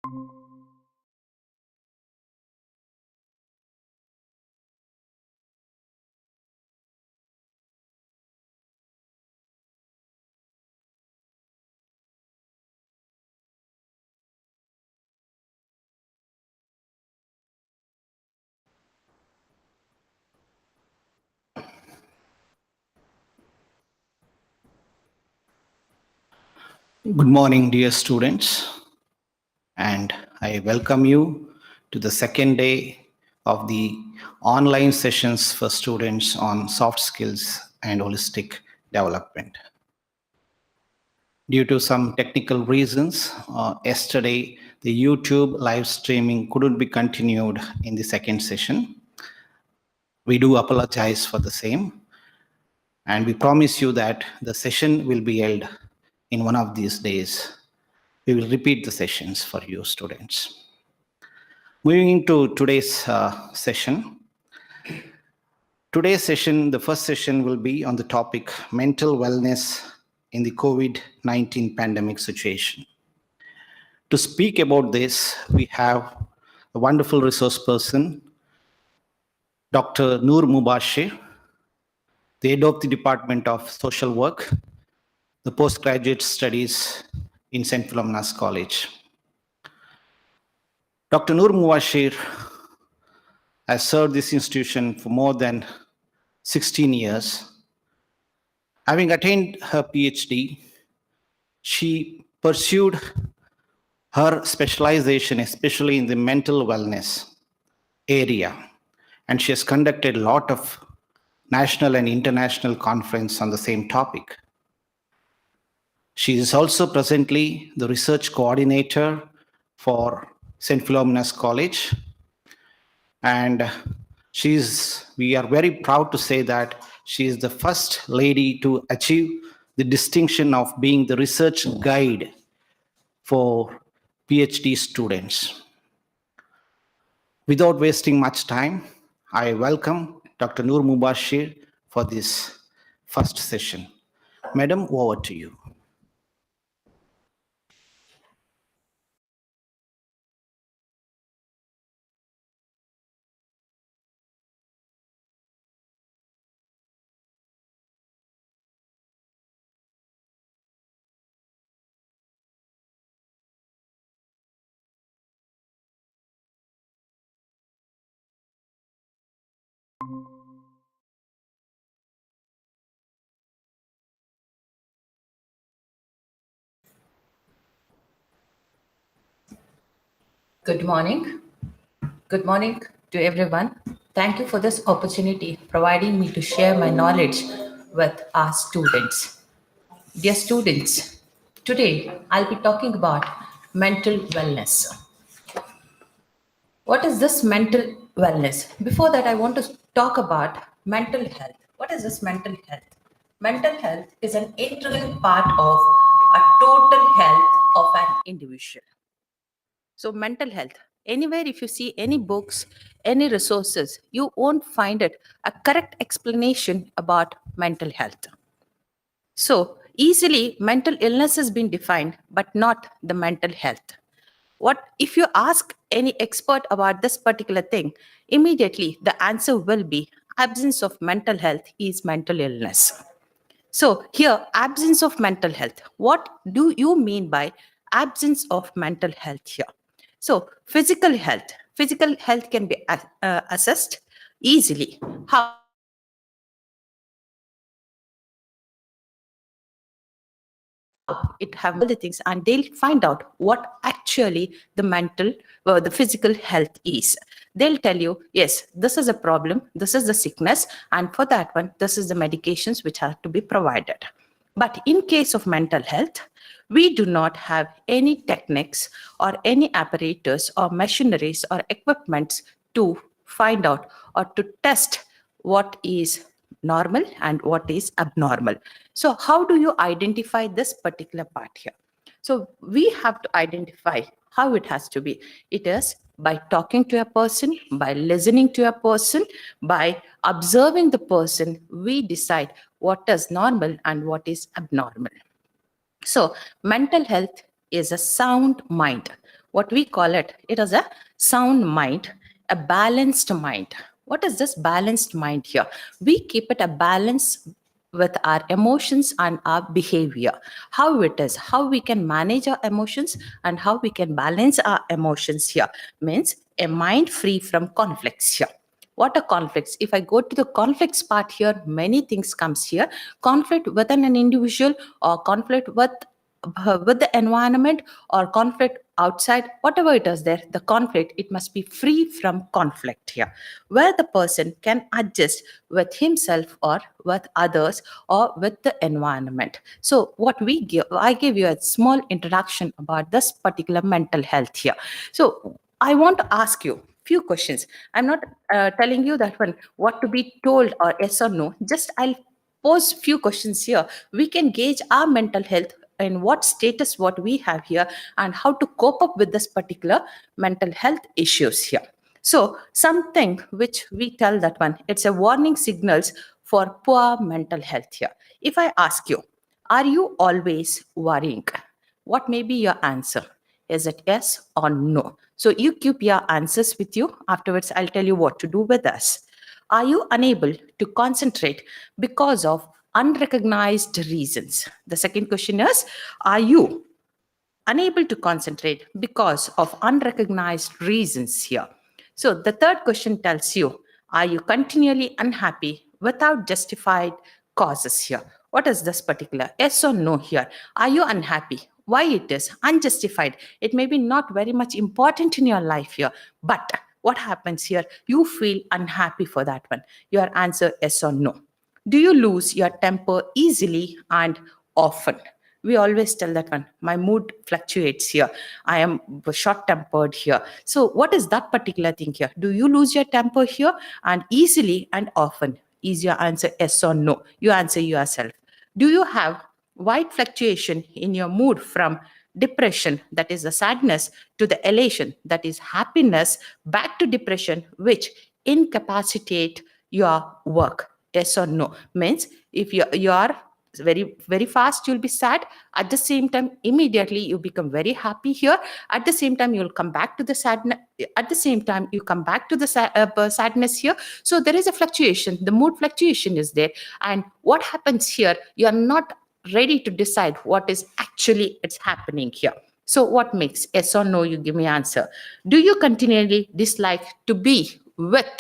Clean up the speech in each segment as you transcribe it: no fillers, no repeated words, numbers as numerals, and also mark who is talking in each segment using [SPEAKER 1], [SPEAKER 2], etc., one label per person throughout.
[SPEAKER 1] Good morning, dear students, and I welcome you to the second day of the online sessions for students on soft skills and holistic development. Due to some technical reasons, yesterday the YouTube live streaming couldn't be continued in the second session. We do apologize for the same, and we promise you that the session will be held in one of these days. We will repeat the sessions for you students. Moving into today's session. Today's session, the first session will be on the topic mental wellness in the COVID-19 pandemic situation. To speak about this, we have a wonderful resource person, Dr. Noor Mubasheer, the head of the Department of Social Work, the postgraduate studies in St. Philomena's College. Dr. Noor Mubasheer has served this institution for more than 16 years. Having attained her PhD, she pursued her specialization, especially in the mental wellness area, and she has conducted a lot of national and international conferences on the same topic. She is also presently the research coordinator for St. Philomena's College, and we are very proud to say that she is the first lady to achieve the distinction of being the research guide for PhD students. Without wasting much time, I welcome Dr. Noor Mubasheer for this first session. Madam, over to you.
[SPEAKER 2] Good morning. Good morning to everyone. Thank you for this opportunity providing me to share my knowledge with our students. Dear students, today I'll be talking about mental wellness. What is this mental wellness? Before that, I want to talk about mental health. What is this mental health? Mental health is an integral part of a total health of an individual. So, mental health. Anywhere, if you see any books, any resources, you won't find it a correct explanation about mental health. So, easily, mental illness has been defined, but not the mental health. What if you ask any expert about this particular thing, immediately the answer will be absence of mental health is mental illness. So, here, absence of mental health. What do you mean by absence of mental health here? So, physical health can be assessed easily. How it have all the things, and they'll find out what actually the physical health is. They'll tell you, yes, this is a problem, this is the sickness, and for that one, this is the medications which have to be provided. But in case of mental health, we do not have any techniques or any apparatus or machineries or equipments to find out or to test what is normal and what is abnormal. So how do you identify this particular part here? So we have to identify how it has to be. It is by talking to a person, by listening to a person, by observing the person, we decide what is normal and what is abnormal. So mental health is a sound mind. what we call it, it is a sound mind, a balanced mind. What is this balanced mind here? We keep it a balance with our emotions and our behavior. How it is, how we can manage our emotions and how we can balance our emotions here means a mind free from conflicts here. What are conflicts? If I go to the conflicts part here, many things comes here. Conflict within an individual, or conflict with the environment, or conflict outside, whatever it is there, the conflict, it must be free from conflict here, where the person can adjust with himself or with others or with the environment. So what we give, I give you a small introduction about this particular mental health here. So I want to ask you few questions. I'm not telling you that one what to be told or yes or no. Just I'll pose few questions here. We can gauge our mental health and what status what we have here and how to cope up with this particular mental health issues here. So something which we tell that one, it's a warning signals for poor mental health here. If I ask you, are you always worrying? What may be your answer? Is it yes or no? So you keep your answers with you. Afterwards, I'll tell you what to do with us. Are you unable to concentrate because of unrecognized reasons? The second question is, are you unable to concentrate because of unrecognized reasons here? So the third question tells you, are you continually unhappy without justified causes here? What is this particular? Yes or no here? Are you unhappy? Why it is unjustified? It may be not very much important in your life here, but what happens here? You feel unhappy for that one. Your answer yes or no. Do you lose your temper easily and often? We always tell that one, my mood fluctuates here. I am short tempered here. So, what is that particular thing here? Do you lose your temper here and easily and often? Is your answer yes or no? You answer yourself. Do you have wide fluctuation in your mood from depression, that is the sadness, to the elation, that is happiness, back to depression, which incapacitate your work? Yes or no? Means if you are very fast, you'll be sad. At the same time, immediately you become very happy here. At the same time, you'll come back to the sadness. At the same time, you come back to the sadness here. So there is a fluctuation. The mood fluctuation is there. And what happens here? You are not ready to decide what is actually it's happening here. So what makes yes or no? You give me answer. Do you continually dislike to be with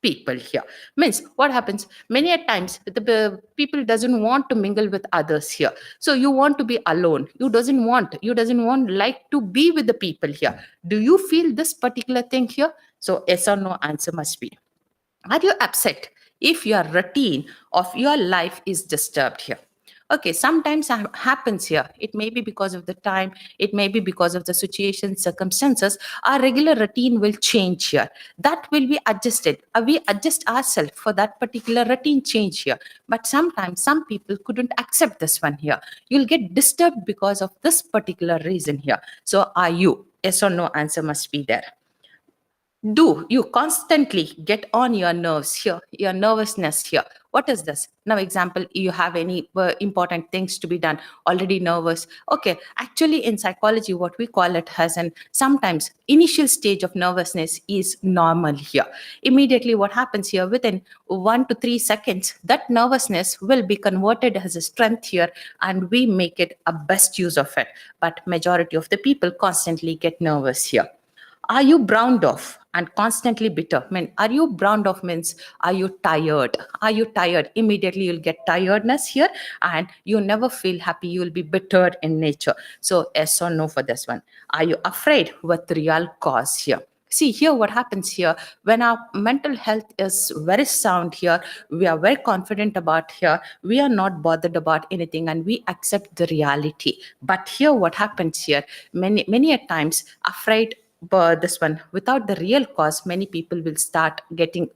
[SPEAKER 2] people here? Means what happens many a times, the people doesn't want to mingle with others here, so you want to be alone. You doesn't want like to be with the people here. Do you feel this particular thing here? So yes or no answer must be. Are you upset if your routine of your life is disturbed here? Okay, sometimes happens here. It may be because of the time, it may be because of the situation, circumstances. Our regular routine will change here. That will be adjusted. We adjust ourselves for that particular routine change here. But sometimes some people couldn't accept this one here. You'll get disturbed because of this particular reason here. So are you? Yes or no answer must be there. Do you constantly get on your nerves here, your nervousness here? What is this? Now example, you have any important things to be done, already nervous. Okay, actually in psychology what we call it as an sometimes initial stage of nervousness is normal here. Immediately what happens here, within 1 to 3 seconds, that nervousness will be converted as a strength here, and we make it a best use of it. But majority of the people constantly get nervous here. Are you browned off and constantly bitter? Are you browned off means are you tired? Are you tired? Immediately you'll get tiredness here and you never feel happy. You will be bitter in nature. So yes or no for this one. Are you afraid with real cause here? See here what happens here when our mental health is very sound here, we are very confident about here, we are not bothered about anything and we accept the reality. But here what happens here, many a times afraid, but this one without the real cause, many people will start getting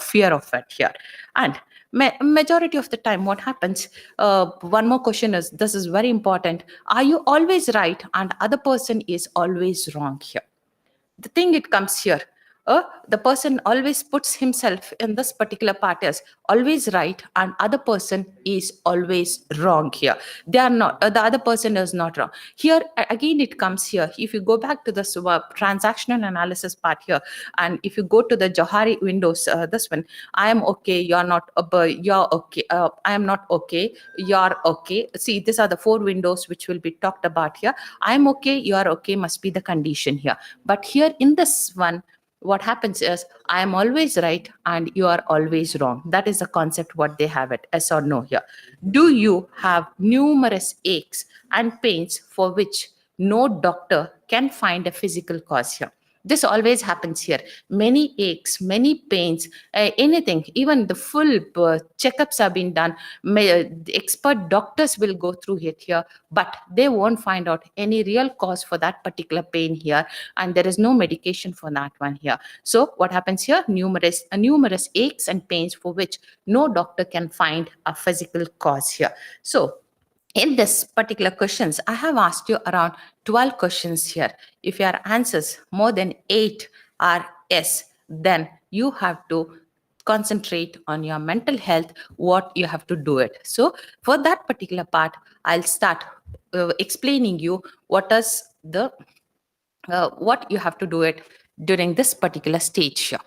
[SPEAKER 2] fear of it here. And majority of the time what happens, one more question is, this is very important, are you always right and other person is always wrong here? The thing it comes here, the person always puts himself in this particular part as always right, and other person is always wrong here. They are not, the other person is not wrong here. Again it comes here, if you go back to the transactional analysis part here, and if you go to the Johari windows, this one, I am okay, you're not, you're okay, I am not okay, you're okay. See, these are the four windows which will be talked about here. I am okay, you're okay must be the condition here. But here in this one, what happens is I am always right and you are always wrong. That is the concept what they have it, yes or no here. Do you have numerous aches and pains for which no doctor can find a physical cause here? This always happens here. Many aches, many pains, anything, even the full checkups have been done. The expert doctors will go through it here, but they won't find out any real cause for that particular pain here, and there is no medication for that one here. So what happens here? Numerous aches and pains for which no doctor can find a physical cause here. So in this particular questions, I have asked you around 12 questions here. If your answers more than 8 are yes, then you have to concentrate on your mental health, what you have to do it. So for that particular part, I'll start explaining you what is the what you have to do it during this particular stage here.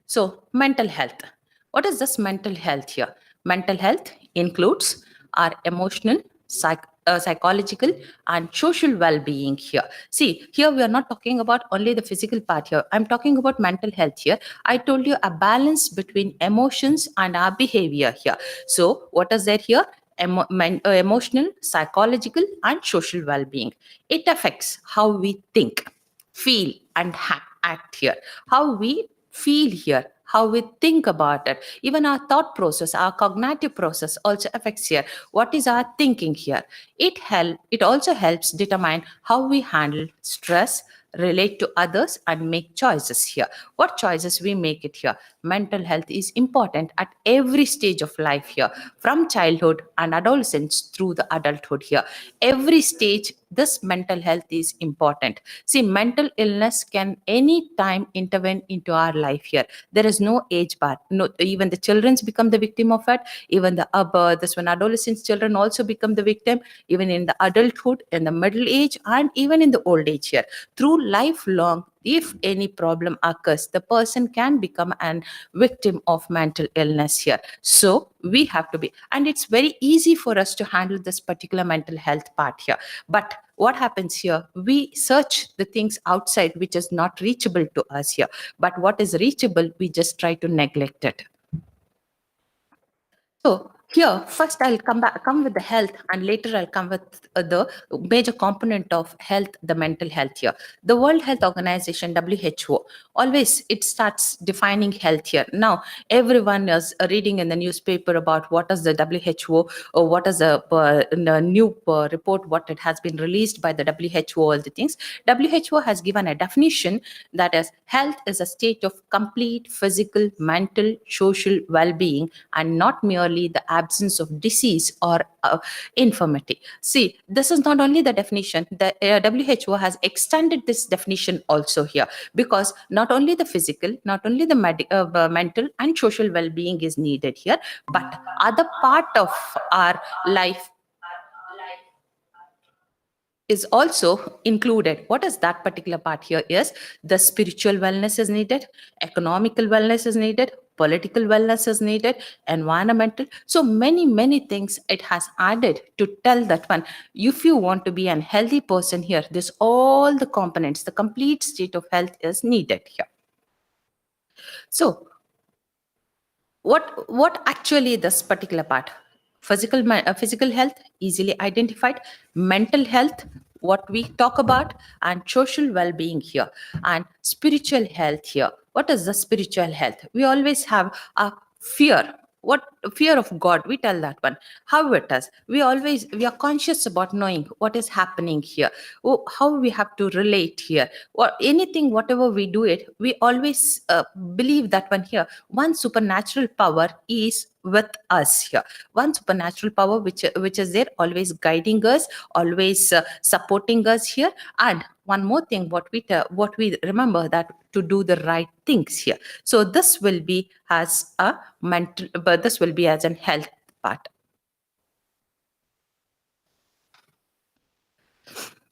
[SPEAKER 2] So, mental health. What is this mental health here? Mental health includes our emotional, psychological, and social well being here. See, here we are not talking about only the physical part here. I'm talking about mental health here. I told you a balance between emotions and our behavior here. So, what is there here? Emotional, psychological, and social well being. It affects how we think, feel, and act here. How we feel here, how we think about it, even our thought process, our cognitive process also affects here. What is our thinking here? It also helps determine how we handle stress, relate to others, and make choices here. What choices we make it here? Mental health is important at every stage of life here, from childhood and adolescence through the adulthood here. Every stage, this mental health is important. See, mental illness can any time intervene into our life here. There is no age bar. No, even the children's become the victim of it. Even the this one adolescents children also become the victim. Even in the adulthood, in the middle age, and even in the old age here. Through lifelong, if any problem occurs, the person can become an victim of mental illness here. So we have to be, and it's very easy for us to handle this particular mental health part here. But what happens here? We search the things outside which is not reachable to us here. But what is reachable, we just try to neglect it. So here, first I'll come with the health, and later I'll come with the major component of health, the mental health here. The World Health Organization, WHO, always it starts defining health here. Now, everyone is reading in the newspaper about what is the WHO, or what is the new report, what it has been released by the WHO, all the things. WHO has given a definition that is health is a state of complete physical, mental, social well-being, and not merely the absence of disease or infirmity. See, this is not only the definition, the WHO has extended this definition also here, because not only the physical, not only the mental and social well-being is needed here, but other part of our life is also included. What is that particular part here is the spiritual wellness is needed, economical wellness is needed, political wellness is needed, environmental. So many things it has added to tell that one. If you want to be an healthy person here, this all the components, the complete state of health is needed here. So what actually this particular part? Physical health easily identified, mental health what we talk about, and social well-being here, and spiritual health here. What is the spiritual health? We always have a fear. What fear of God, we tell that one. How it is, we are conscious about knowing what is happening here, how we have to relate here, or anything, whatever we do it, we always believe that one here, one supernatural power is with us here. One supernatural power which is there, always guiding us, always supporting us here, and one more thing, what we remember, that to do the right things here. So this will be as a mental, but this will be as an health part.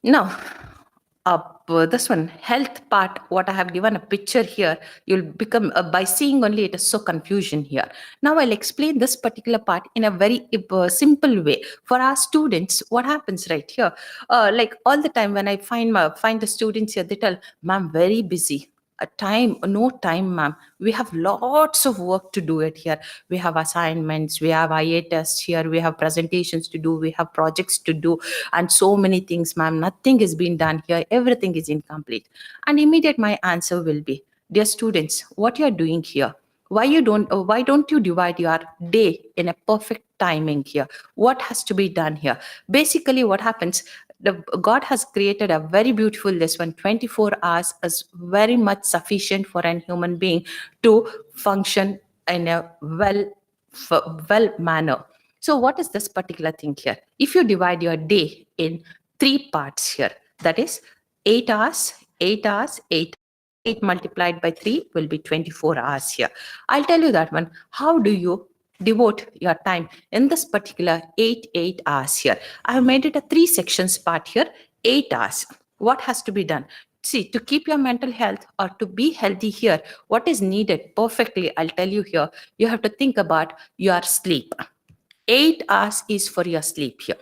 [SPEAKER 2] Now, this one health part, what I have given a picture here, you'll become by seeing only it is so confusion here. Now I'll explain this particular part in a very simple way for our students. What happens right here, like all the time when I find the students here, they tell, ma'am, very busy, a time, no time, ma'am, we have lots of work to do it here. We have assignments, we have IA tests here, we have presentations to do, we have projects to do, and so many things, ma'am, nothing has been done here, everything is incomplete. And immediate my answer will be, dear students, what you are doing here, why don't you divide your day in a perfect timing here? What has to be done here? Basically what happens, God has created a very beautiful this one. 24 hours is very much sufficient for an human being to function in a well manner. So what is this particular thing here? If you divide your day in three parts here, that is 8 hours, 8 hours, 8 multiplied by 3 will be 24 hours here. I'll tell you that one. How do you devote your time in this particular 8 hours here? I have made it a 3 sections part here. 8 hours. What has to be done? See, to keep your mental health or to be healthy here, what is needed perfectly, I'll tell you here. You have to think about your sleep. 8 hours is for your sleep here.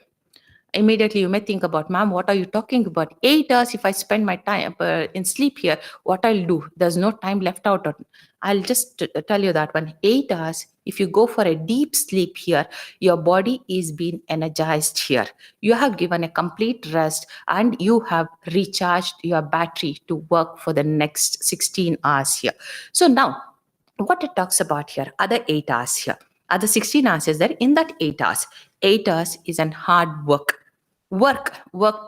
[SPEAKER 2] Immediately you may think about, ma'am, what are you talking about? 8 hours, if I spend my time in sleep here, what I'll do? There's no time left out. I'll just tell you that one. 8 hours, if you go for a deep sleep here, your body is being energized here. You have given a complete rest and you have recharged your battery to work for the next 16 hours here. So now, what it talks about here, other 8 hours here. Other 16 hours is there. In that 8 hours, 8 hours is an hard work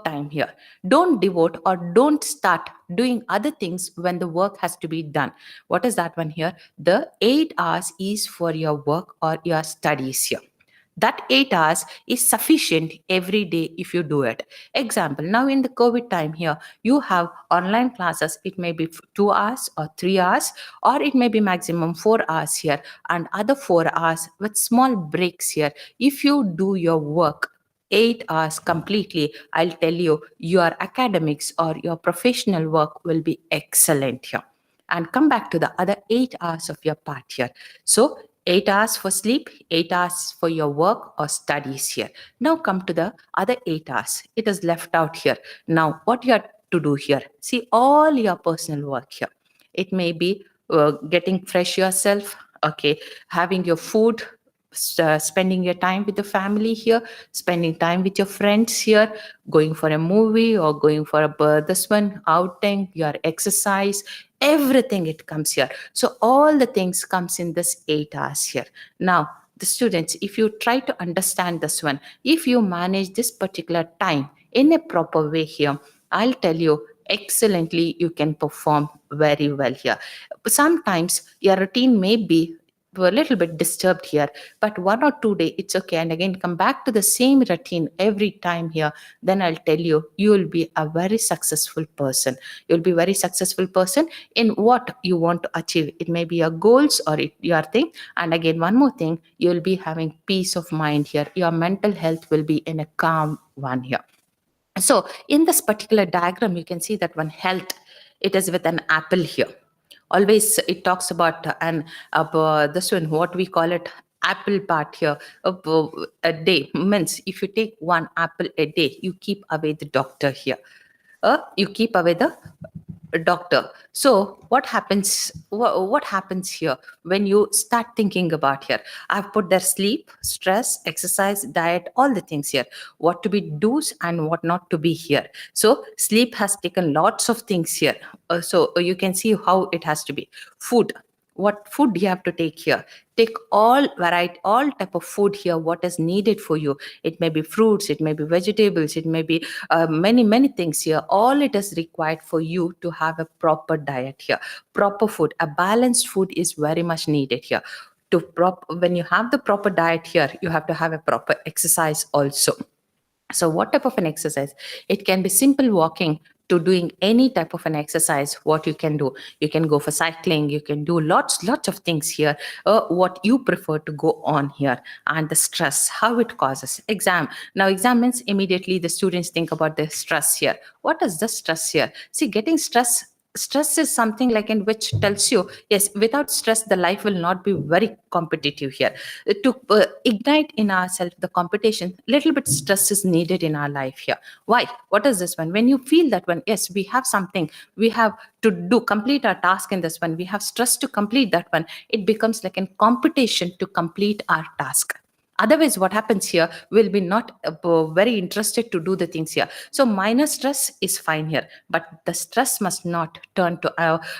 [SPEAKER 2] time here. Don't devote or don't start doing other things when the work has to be done. What is that one here? The 8 hours is for your work or your studies here. That 8 hours is sufficient every day if you do it. Example, now in the COVID time here, you have online classes. It may be 2 hours or 3 hours, or it may be maximum 4 hours here, and other 4 hours with small breaks here. If you do your work 8 hours completely, I'll tell you, your academics or your professional work will be excellent here. And come back to the other 8 hours of your part here. So 8 hours for sleep, 8 hours for your work or studies here. Now come to the other 8 hours. It is left out here. Now what you have to do here? See, all your personal work here. It may be getting fresh yourself, okay, having your food, spending your time with the family here, spending time with your friends here, going for a movie or going for this one outing, your exercise, everything it comes here. So all the things comes in this 8 hours here. Now the students, if you try to understand this one, if you manage this particular time in a proper way here, I'll tell you, excellently you can perform very well here. Sometimes your routine may be a little bit disturbed here, but 1 or 2 days it's okay, and again come back to the same routine every time here, then I'll tell you, you will be a very successful person. You'll be very successful person in what you want to achieve. It may be your goals or your thing. And again, one more thing, you'll be having peace of mind here. Your mental health will be in a calm one here. So in this particular diagram, you can see that one health, it is with an apple here. Always it talks about this one, what we call it, apple part here. A day means if you take one apple a day, you keep away the doctor here. You keep away the doctor. So what happens here when you start thinking about here? I've put their sleep, stress, exercise, diet, all the things here, what to be do's and what not to be here. So sleep has taken lots of things here. So you can see how it has to be. Food, what food you have to take here? Take all variety, all type of food here, what is needed for you. It may be fruits, it may be vegetables, it may be many things here. All it is required for you to have a proper diet here. Proper food, a balanced food is very much needed here. When you have the proper diet here, you have to have a proper exercise also. So what type of an exercise? It can be simple walking to doing any type of an exercise, what you can do, you can go for cycling, you can do lots of things here. What you prefer to go on here. And the stress, how it causes exam. Now exam means immediately the students think about the stress here. What is the stress here? See, getting stress is something like in which tells you, yes, without stress the life will not be very competitive here. To ignite in ourselves the competition, little bit stress is needed in our life here. Why? What is this one? When you feel that one, yes, we have something, we have to do, complete our task in this one, we have stress to complete that one, it becomes like a competition to complete our task. Otherwise what happens here, will be not very interested to do the things here. So minor stress is fine here, but the stress must not turn to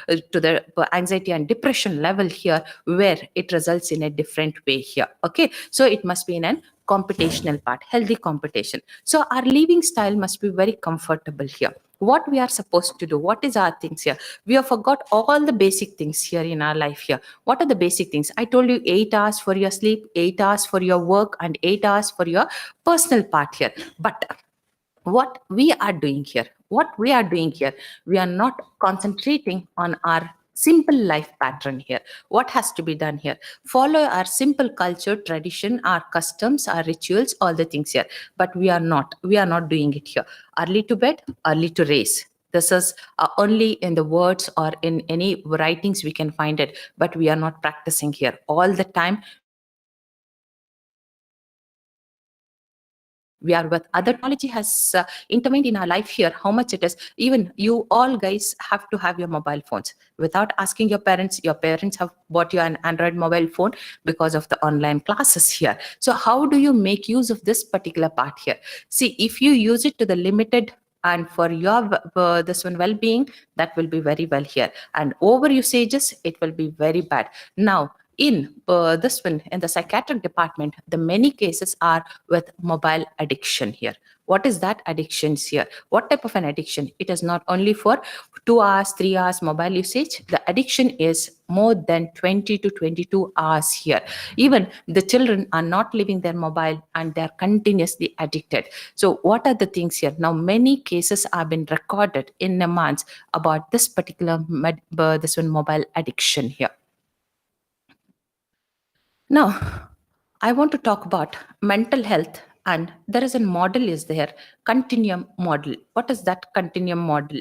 [SPEAKER 2] the anxiety and depression level here, where it results in a different way here. Okay, so it must be in an computational part, healthy competition. So our living style must be very comfortable here. What we are supposed to do, what is our things here? We have forgot all the basic things here in our life here. What are the basic things? I told you 8 hours for your sleep, 8 hours for your work, and 8 hours for your personal part here. But what we are doing here, we are not concentrating on our simple life pattern here. What has to be done here? Follow our simple culture, tradition, our customs, our rituals, all the things here. But we are not doing it here. Early to bed, early to raise. This is only in the words or in any writings we can find it, but we are not practicing here. All the time we are with other technology has intervened in our life here. How much it is? Even you all guys have to have your mobile phones. Without asking your parents have bought you an Android mobile phone because of the online classes here. So how do you make use of this particular part here? See, if you use it to the limited and for your this one well-being, that will be very well here. And over usages, it will be very bad. Now in this one, in the psychiatric department, the many cases are with mobile addiction here. What is that addictions here? What type of an addiction? It is not only for 2 hours, 3 hours mobile usage. The addiction is more than 20 to 22 hours here. Even the children are not leaving their mobile and they are continuously addicted. So what are the things here? Now many cases have been recorded in a month about this particular this one mobile addiction here. Now, I want to talk about mental health, and there is a model is there, continuum model. What is that continuum model?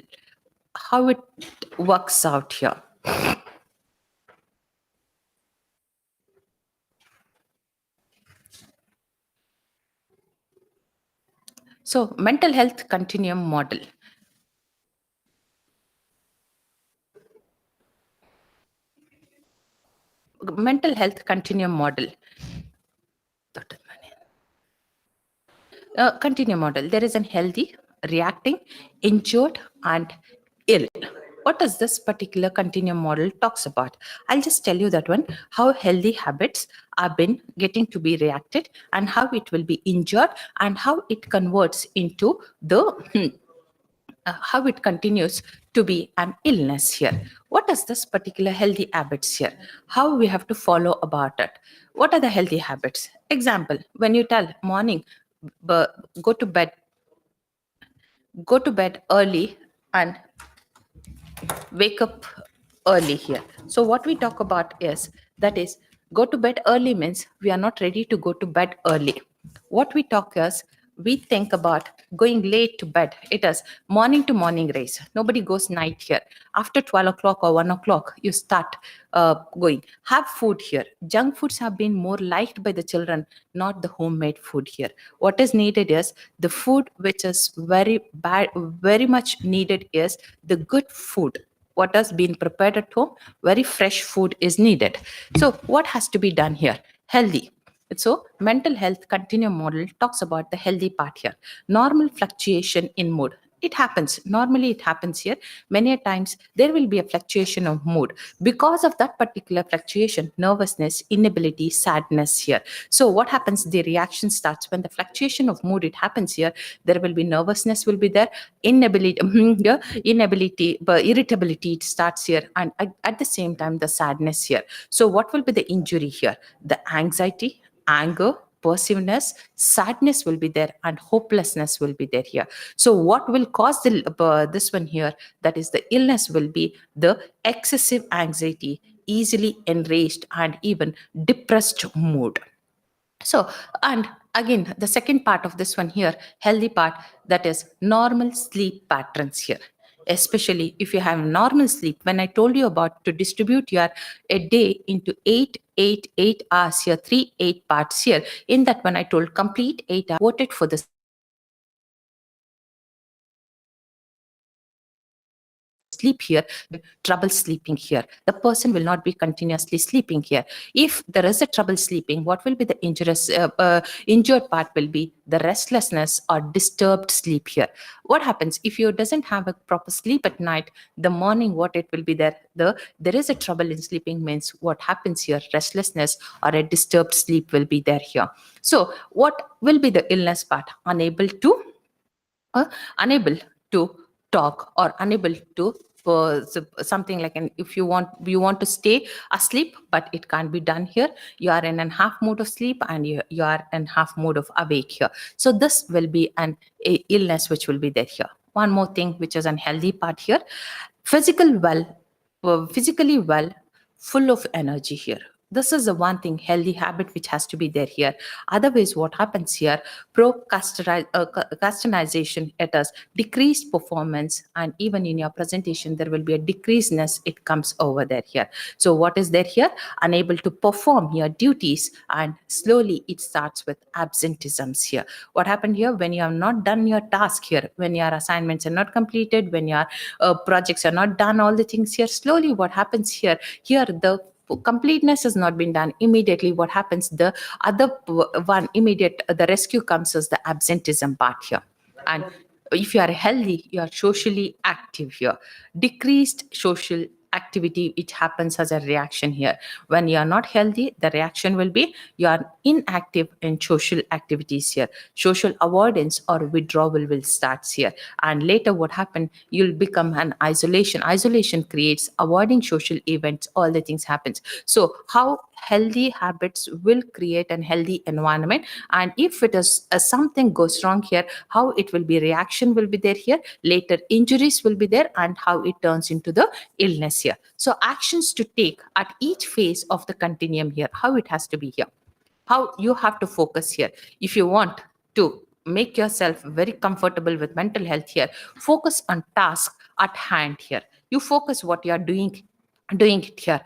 [SPEAKER 2] How it works out here? So, mental health continuum model. Mental health continuum model. Continuum model. There is a healthy, reacting, injured, and ill. What does this particular continuum model talks about? I'll just tell you that one, how healthy habits are been getting to be reacted and how it will be injured and how it converts into the how it continues to be an illness here. What is this particular healthy habits here? How we have to follow about it? What are the healthy habits? Example, when you tell morning, go to bed, early and wake up early here. So what we talk about is, that is, go to bed early means we are not ready to go to bed early. What we talk is, we think about going late to bed. It is morning to morning race. Nobody goes night here. After 12 o'clock or 1 o'clock, you start going. Have food here. Junk foods have been more liked by the children, not the homemade food here. What is needed is the food which is very bad, very much needed is the good food. What has been prepared at home, very fresh food is needed. So what has to be done here? Healthy. So mental health continuum model talks about the healthy part here. Normal fluctuation in mood. It happens. Normally it happens here. Many a times there will be a fluctuation of mood. Because of that particular fluctuation, nervousness, inability, sadness here. So what happens? The reaction starts when the fluctuation of mood, it happens here. There will be nervousness will be there, inability, but irritability, it starts here. And at the same time, the sadness here. So what will be the injury here? The anxiety, anger, persiveness, sadness will be there, and hopelessness will be there here. So what will cause this one here, that is the illness, will be the excessive anxiety, easily enraged, and even depressed mood. So, and again, the second part of this one here, healthy part, that is normal sleep patterns here. Especially if you have normal sleep, when I told you about to distribute your a day into 8 8 8 hours here, 3 8 parts here, in that one I told complete 8 hours voted for the sleep here, trouble sleeping here. The person will not be continuously sleeping here. If there is a trouble sleeping, what will be the injured part will be the restlessness or disturbed sleep here. What happens if you doesn't have a proper sleep at night? The morning, what it will be there, there is a trouble in sleeping, means what happens here, restlessness or a disturbed sleep will be there here. So what will be the illness part? Uh, unable to talk, or unable to something like, an if you want to stay asleep, but it can't be done here. You are in a half mode of sleep, and you are in half mode of awake here. So this will be an illness which will be there here. One more thing which is unhealthy part here, physical well physically well, full of energy here. This is the one thing, healthy habit, which has to be there here. Otherwise, what happens here, procrastination, it is decreased performance, and even in your presentation there will be a decreasedness, it comes over there here. So what is there here, unable to perform your duties, and slowly it starts with absenteeisms here. What happened here, when you have not done your task here, when your assignments are not completed, when your projects are not done, all the things here, slowly what happens here the completeness has not been done immediately. What happens, the other one immediate, the rescue comes as the absenteeism part here. And if you are healthy, you are socially active here. Decreased social activity, it happens as a reaction here. When you are not healthy, the reaction will be you are inactive in social activities here. Social avoidance or withdrawal will start here. And later what happen, you'll become an isolation creates avoiding social events, all the things happens. So how healthy habits will create an healthy environment, and if it is something goes wrong here, how it will be, reaction will be there here, later injuries will be there, and how it turns into the illness here. So actions to take at each phase of the continuum here, how it has to be here, how you have to focus here. If you want to make yourself very comfortable with mental health here, focus on task at hand here. You focus what you are doing it here.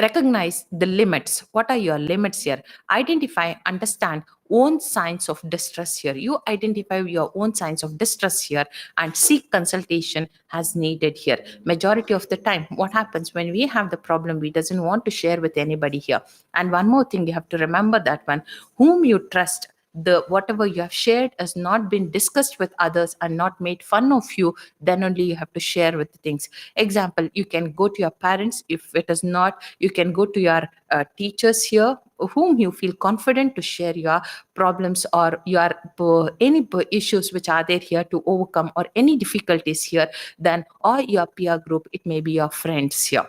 [SPEAKER 2] Recognize the limits. What are your limits here? Identify, understand own signs of distress here. You identify your own signs of distress here and seek consultation as needed here. Majority of the time, what happens when we have the problem, we doesn't want to share with anybody here. And one more thing, you have to remember that one, whom you trust, the whatever you have shared has not been discussed with others and not made fun of you, then only you have to share with the things. Example, you can go to your parents. If it is not, you can go to your teachers here, whom you feel confident to share your problems or your any issues which are there here to overcome, or any difficulties here, then, or your peer group, it may be your friends here.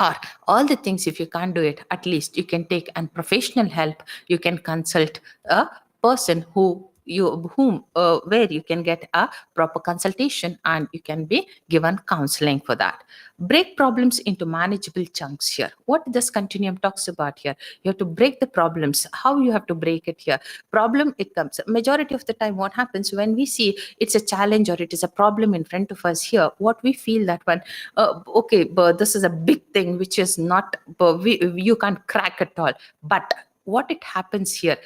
[SPEAKER 2] Or all the things, if you can't do it, at least you can take an professional help. You can consult a person where you can get a proper consultation, and you can be given counseling for that. Break problems into manageable chunks here. What this continuum talks about here, you have to break the problems. How you have to break it here? Problem, it comes majority of the time, what happens when we see it's a challenge or it is a problem in front of us here, what we feel that one, okay, but this is a big thing which is not, you can't crack at all. But what it happens here,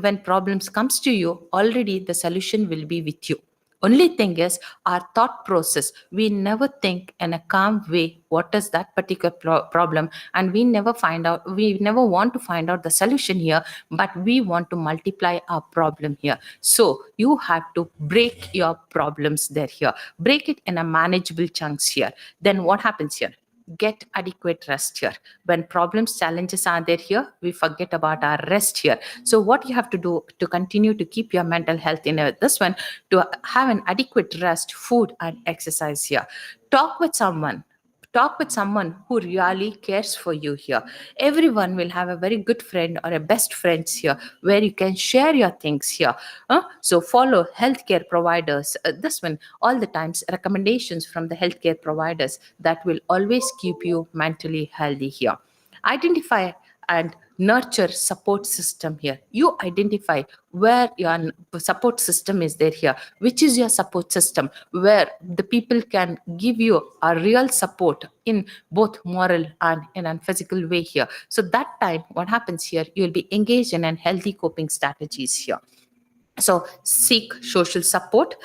[SPEAKER 2] when problems comes to you, already the solution will be with you. Only thing is our thought process, we never think in a calm way what is that particular problem, and we never want to find out the solution here, but we want to multiply our problem here. So you have to break your problems there here, break it in a manageable chunks here. Then what happens here, get adequate rest here. When problems, challenges are there here, we forget about our rest here. So what you have to do to continue to keep your mental health in this one, to have an adequate rest, food and exercise here. Talk with someone, Talk with someone who really cares for you here. Everyone will have a very good friend or a best friends here where you can share your things here. So follow healthcare providers. This one, all the times, recommendations from the healthcare providers that will always keep you mentally healthy here. Identify and nurture support system here. You identify where your support system is there here, which is your support system, where the people can give you a real support in both moral and in a physical way here. So that time what happens here, you will be engaged in healthy coping strategies here. So seek social support,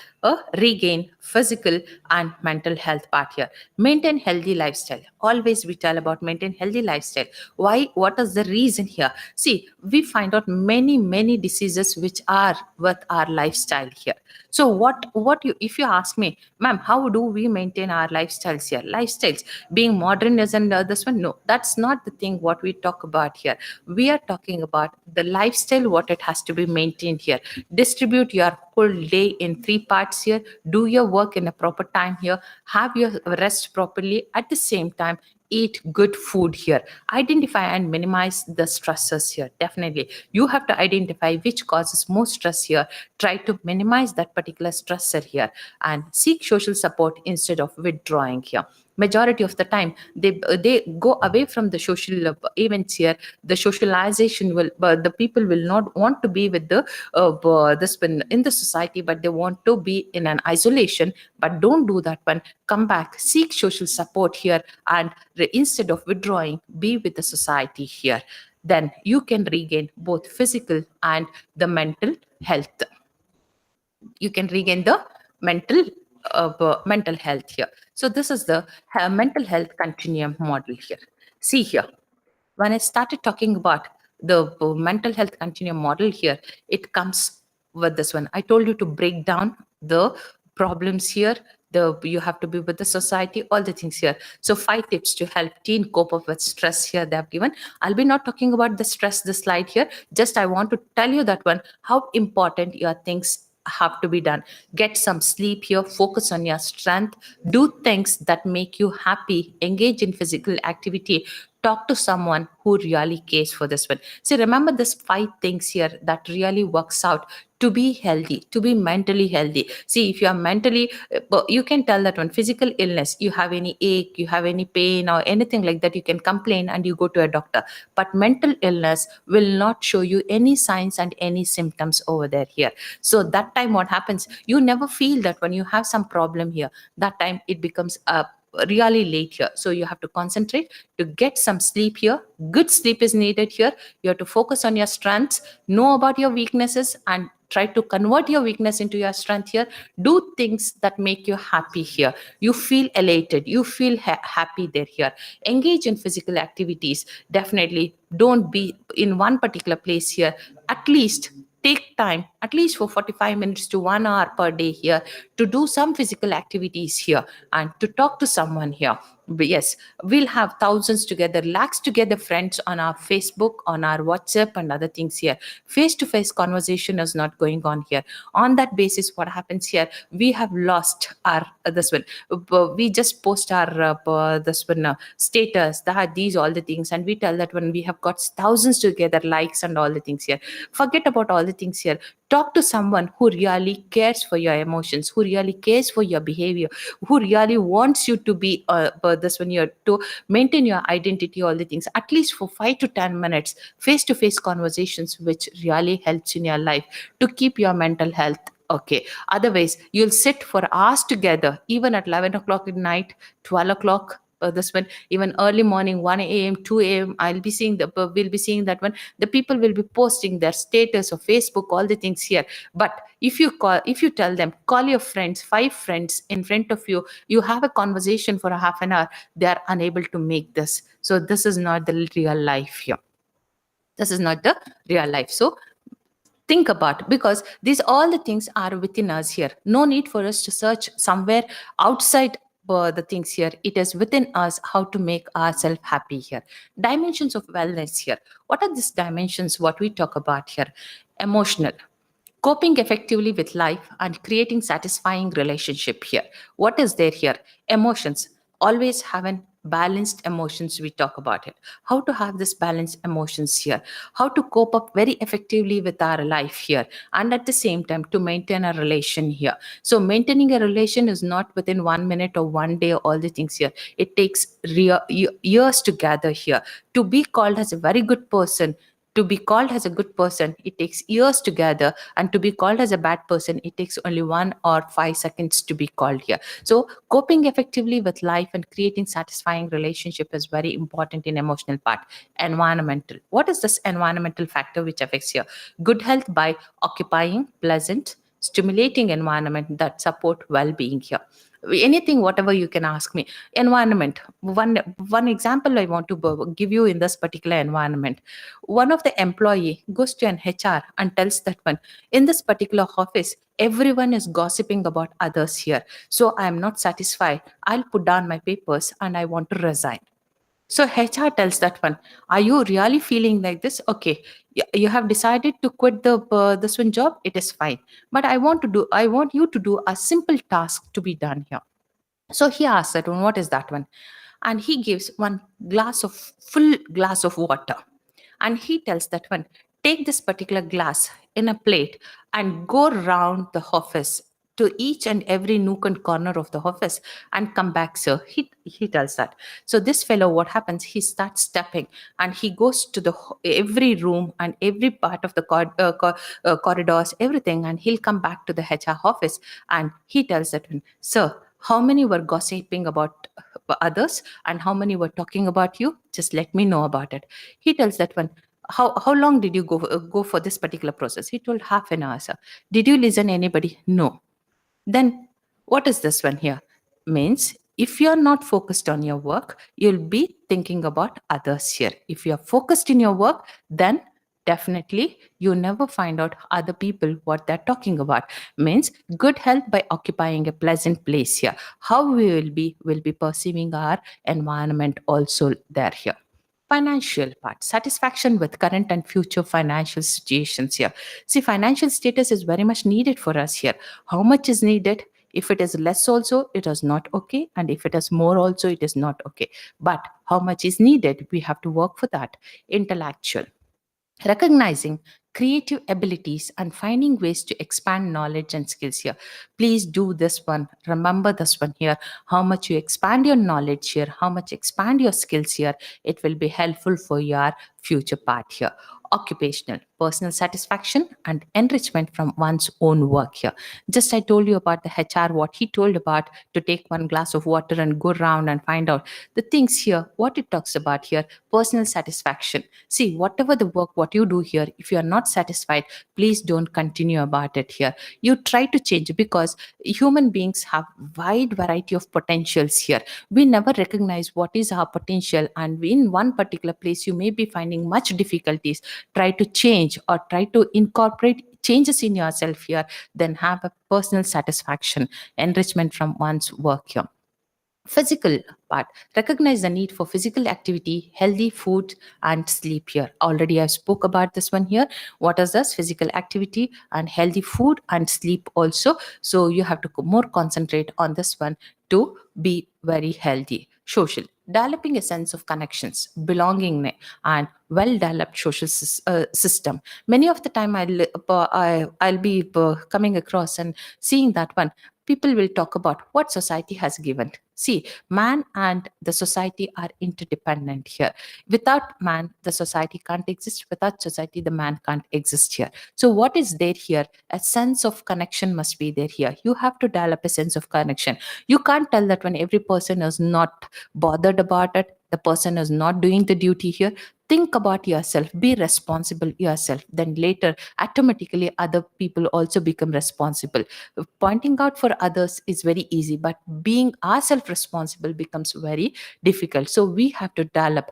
[SPEAKER 2] regain physical and mental health part here. Maintain healthy lifestyle. Always we tell about maintain healthy lifestyle. Why? What is the reason here? See, we find out many diseases which are with our lifestyle here. So what you, if you ask me, ma'am, how do we maintain our lifestyles here? Lifestyles being modern isn't this one. No, that's not the thing what we talk about here. We are talking about the lifestyle, what it has to be maintained here. Distribute your whole day in three parts here. Do your work in a proper time here. Have your rest properly. At the same time, eat good food here. Identify and minimize the stresses here. Definitely you have to identify which causes more stress here. Try to minimize that particular stressor here and seek social support instead of withdrawing here. Majority of the time they go away from the social events here. The socialization will, the people will not want to be with the this one in the society, but they want to be in an isolation. But don't do that one. Come back, seek social support here, and instead of withdrawing, be with the society here. Then you can regain both physical and the mental health. You can regain the mental health here. So this is the mental health continuum model here. See here, when I started talking about the mental health continuum model here, it comes with this one. I told you to break down the problems here. You have to be with the society, all the things here. So 5 tips to help teen cope up with stress here they have given. I'll be not talking about the stress, the slide here. Just I want to tell you that one, how important your things have to be done. Get some sleep here, focus on your strength, do things that make you happy, engage in physical activity, talk to someone who really cares for this one. See, remember this 5 things here that really works out to be healthy, to be mentally healthy. See, if you are mentally, you can tell that one physical illness, you have any ache, you have any pain or anything like that, you can complain and you go to a doctor. But mental illness will not show you any signs and any symptoms over there here. So that time what happens, you never feel that when you have some problem here, that time it becomes a really late here. So you have to concentrate to get some sleep here. Good sleep is needed here. You have to focus on your strengths, know about your weaknesses, and try to convert your weakness into your strength here. Do things that make you happy here. You feel elated, you feel happy there here. Engage in physical activities. Definitely don't be in one particular place here. At least take time, at least for 45 minutes to 1 hour per day here, to do some physical activities here and to talk to someone here. But yes, we'll have thousands together, lakhs together friends on our Facebook, on our WhatsApp and other things here. Face to face conversation is not going on here. On that basis, what happens here, we have lost our this one. We just post our this one status, that these all the things, and we tell that when we have got thousands together likes and all the things here. Forget about all the things here. Talk to someone who really cares for your emotions, who really cares for your behavior, who really wants you to be this when you're to maintain your identity, all the things. At least for 5 to 10 minutes, face to face conversations, which really helps in your life to keep your mental health okay. Otherwise, you'll sit for hours together, even at 11 o'clock at night, 12 o'clock. This one, even early morning, 1 a.m., 2 a.m. We'll be seeing that one. The people will be posting their status of Facebook, all the things here. But if you tell them, call your friends, 5 friends in front of you, you have a conversation for a half an hour, they are unable to make this. So this is not the real life here. This is not the real life. So think about, because these all the things are within us here. No need for us to search somewhere outside the things here. It is within us how to make ourselves happy here. Dimensions of wellness here. What are these dimensions what we talk about here? Emotional, coping effectively with life and creating satisfying relationship here. What is there here? Emotions, always have an balanced emotions, we talk about it. How to have this balanced emotions here, how to cope up very effectively with our life here, and at the same time to maintain a relation here. So maintaining a relation is not within 1 minute or one day, all the things here. It takes years to gather here. To be called as a very good person, to be called as a good person, it takes years to gather, and to be called as a bad person, it takes only 1 or 5 seconds to be called here. So coping effectively with life and creating satisfying relationship is very important in emotional part. Environmental, what is this environmental factor which affects here? Good health by occupying pleasant stimulating environment that support well-being here. Anything whatever you can ask me. Environment, one example I want to give you. In this particular environment, one of the employee goes to an HR and tells that one, in this particular office everyone is gossiping about others here, so I am not satisfied, I'll put down my papers and I want to resign. So HR tells that one, are you really feeling like this? Okay, you have decided to quit the this one job, it is fine, but I want you to do a simple task to be done here. So he asks that one, what is that one? And he gives one full glass of water, and he tells that one, take this particular glass in a plate and go around the office to each and every nook and corner of the office and come back, sir. He tells that. So this fellow, what happens, he starts stepping and he goes to every room and every part of the corridors, everything, and he'll come back to the HR office and he tells that one, sir, how many were gossiping about others and how many were talking about you? Just let me know about it. He tells that one, how long did you go for this particular process? He told, half an hour, sir. Did you listen anybody? No. Then what is this one here? Means if you're not focused on your work, you'll be thinking about others here. If you're focused in your work, then definitely you never find out other people what they're talking about. Means good health by occupying a pleasant place here. How we will be perceiving our environment also there here. Financial part, satisfaction with current and future financial situations here. See, financial status is very much needed for us here. How much is needed? If it is less also, it is not okay, and if it is more also, it is not okay. But how much is needed, we have to work for that. Intellectual, recognizing creative abilities and finding ways to expand knowledge and skills here. Please do this one, remember this one here. How much you expand your knowledge here, how much expand your skills here, it will be helpful for your future part here. Occupational, personal satisfaction and enrichment from one's own work here. Just I told you about the HR, what he told about, to take one glass of water and go around and find out the things here. What it talks about here, personal satisfaction. See, whatever the work what you do here, if you are not satisfied, please don't continue about it here. You try to change, because human beings have wide variety of potentials here. We never recognize what is our potential, and in one particular place you may be finding much difficulties. Try to change or try to incorporate changes in yourself here, then have a personal satisfaction, enrichment from one's work here. Physical part, recognize the need for physical activity, healthy food and sleep here. Already I spoke about this one here. What is this? Physical activity and healthy food and sleep also. So you have to more concentrate on this one to be very healthy. Social, developing a sense of connections, belonging and well developed social system. Many of the time I'll be coming across and seeing that one, people will talk about what society has given. See, man and the society are interdependent here. Without man, the society can't exist. Without society, the man can't exist here. So, what is there here? A sense of connection must be there here. You have to develop a sense of connection. You can't tell that when every person is not bothered about it, the person is not doing the duty here. Think about yourself, be responsible yourself. Then later, automatically, other people also become responsible. Pointing out for others is very easy, but being ourselves responsible becomes very difficult. So we have to develop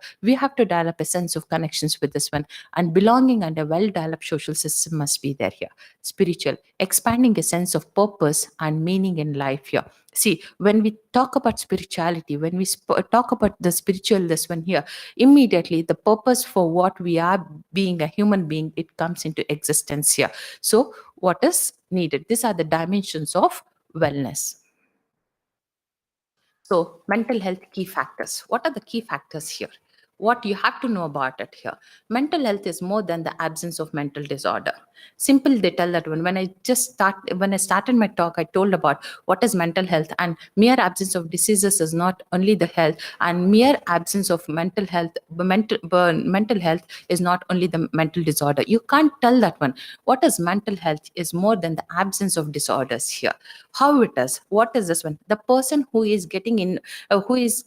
[SPEAKER 2] a sense of connections with this one, and belonging and a well developed social system must be there here. Spiritual, expanding a sense of purpose and meaning in life here. See, when we talk about spirituality, when we talk about the spiritual, this one here, immediately the purpose for what we are being a human being, it comes into existence here. So what is needed? These are the dimensions of wellness. So, mental health key factors. What are the key factors here? What you have to know about it here. Mental health is more than the absence of mental disorder. Simple, they tell that when I started my talk, I told about what is mental health, and mere absence of diseases is not only the health, and mere absence of mental health is not only the mental disorder. You can't tell that one. What is mental health is more than the absence of disorders here. How it is? What is this one? The person who is getting this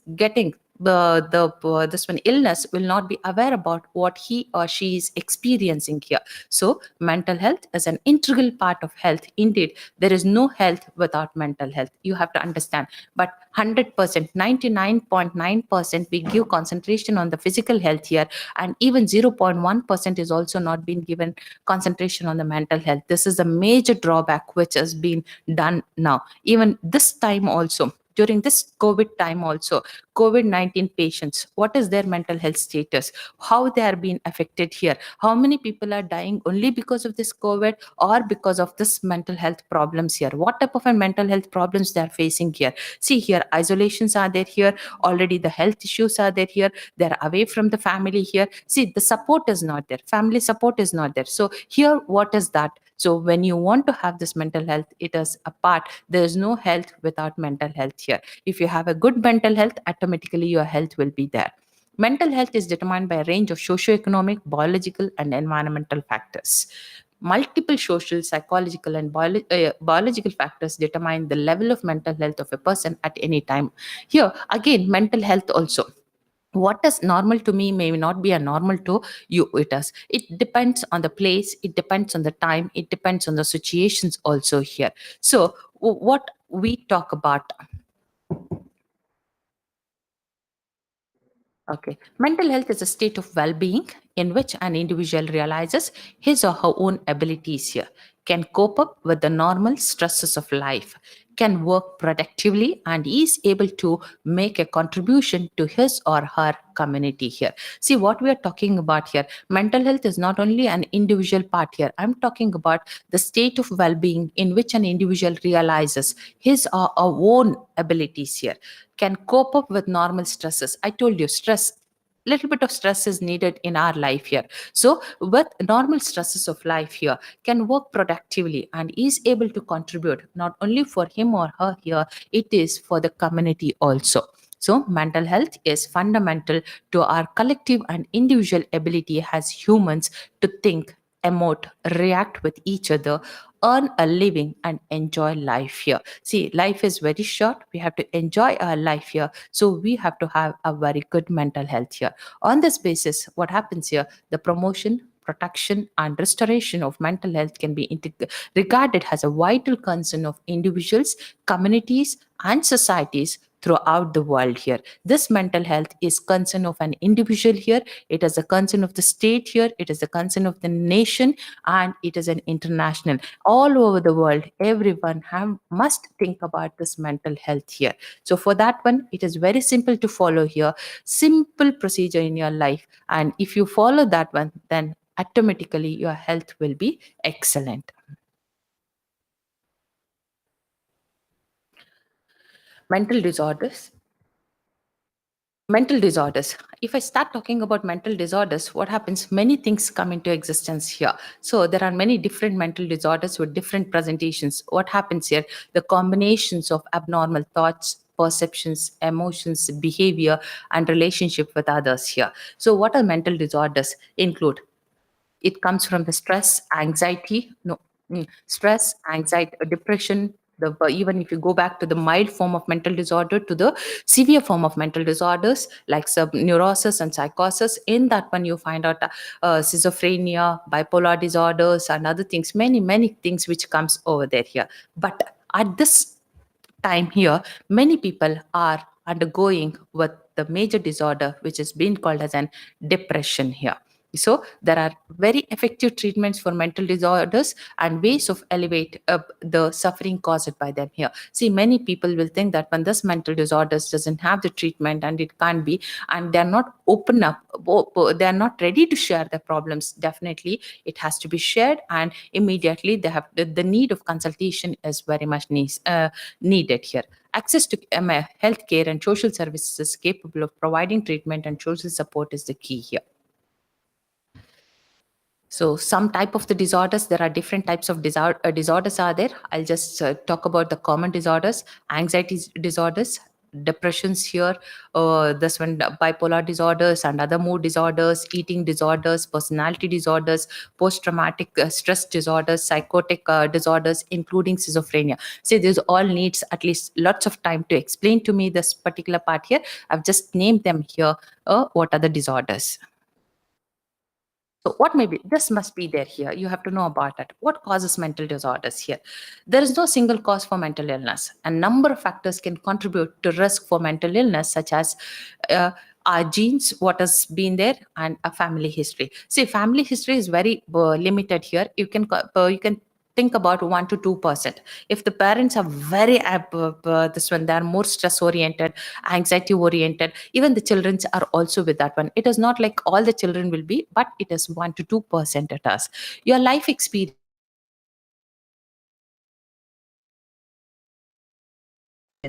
[SPEAKER 2] one illness will not be aware about what he or she is experiencing here. So mental health is an integral part of health. Indeed, there is no health without mental health. You have to understand. But 100%, 99.9%, we give concentration on the physical health here, and even 0.1% is also not being given concentration on the mental health. This is a major drawback which has been done now. Even this time also, during this COVID time also, COVID-19 patients, what is their mental health status? How they are being affected here? How many people are dying only because of this COVID or because of this mental health problems here? What type of a mental health problems they are facing here? See here, isolations are there here. Already the health issues are there here. They're away from the family here. See, the support is not there. Family support is not there. So here, what is that? So when you want to have this mental health, it is a part. There is no health without mental health here. If you have a good mental health, automatically your health will be there. Mental health is determined by a range of socio-economic, biological, and environmental factors. Multiple social, psychological, and biological factors determine the level of mental health of a person at any time. Here, again, mental health also, what is normal to me may not be a normal to you. It depends on the place, it depends on the time, it depends on the situations also here. So what we talk about. Okay. Mental health is a state of well being in which an individual realizes his or her own abilities here, can cope up with the normal stresses of life, can work productively, and is able to make a contribution to his or her community here. See, what we are talking about here, mental health is not only an individual part here. I'm talking about the state of well being in which an individual realizes his or her own abilities here, can cope up with normal stresses. I told you, stress, little bit of stress is needed in our life here. So with normal stresses of life here, can work productively and is able to contribute not only for him or her here, it is for the community also. So mental health is fundamental to our collective and individual ability as humans to think, emote, react with each other, earn a living, and enjoy life here. See, life is very short. We have to enjoy our life here. So we have to have a very good mental health here. On this basis, what happens here? The promotion, protection, and restoration of mental health can be regarded as a vital concern of individuals, communities, and societies throughout the world here. This mental health is concern of an individual here. It is a concern of the state here. It is a concern of the nation, and it is an international. All over the world, everyone must think about this mental health here. So for that one, it is very simple to follow here. Simple procedure in your life, and if you follow that one, then automatically your health will be excellent. Mental disorders. Mental disorders. If I start talking about mental disorders, what happens? Many things come into existence here. So there are many different mental disorders with different presentations. What happens here? The combinations of abnormal thoughts, perceptions, emotions, behavior, and relationship with others here. So what are mental disorders? Include, it comes from the stress, anxiety, no, stress, anxiety, depression. Even if you go back to the mild form of mental disorder to the severe form of mental disorders like neurosis and psychosis, in that one you find out schizophrenia, bipolar disorders, and other things, many things which comes over there here. But at this time here, many people are undergoing with the major disorder which is being called as an depression here. So there are very effective treatments for mental disorders and ways of elevate the suffering caused by them here. See, many people will think that when this mental disorders doesn't have the treatment and it can't be, and they're not open up, they're not ready to share their problems. Definitely it has to be shared, and immediately they have the need of consultation is very much needed here. Access to healthcare and social services capable of providing treatment and social support is the key here. So some type of the disorders, there are different types of disorders are there. I'll just talk about the common disorders. Anxiety disorders, depressions here, this one, bipolar disorders and other mood disorders, eating disorders, personality disorders, post-traumatic stress disorders, psychotic disorders, including schizophrenia. So these all needs at least lots of time to explain to me this particular part here. I've just named them here. What are the disorders? So what may be, this must be there here. You have to know about it. What causes mental disorders here? There is no single cause for mental illness. A number of factors can contribute to risk for mental illness, such as our genes, what has been there, and a family history. See, family history is very limited here. You can think about 1 to 2%. If the parents are very this one, they are more stress oriented, anxiety oriented, even the children are also with that one. It is not like all the children will be, but it is 1 to 2% at us. Your life experience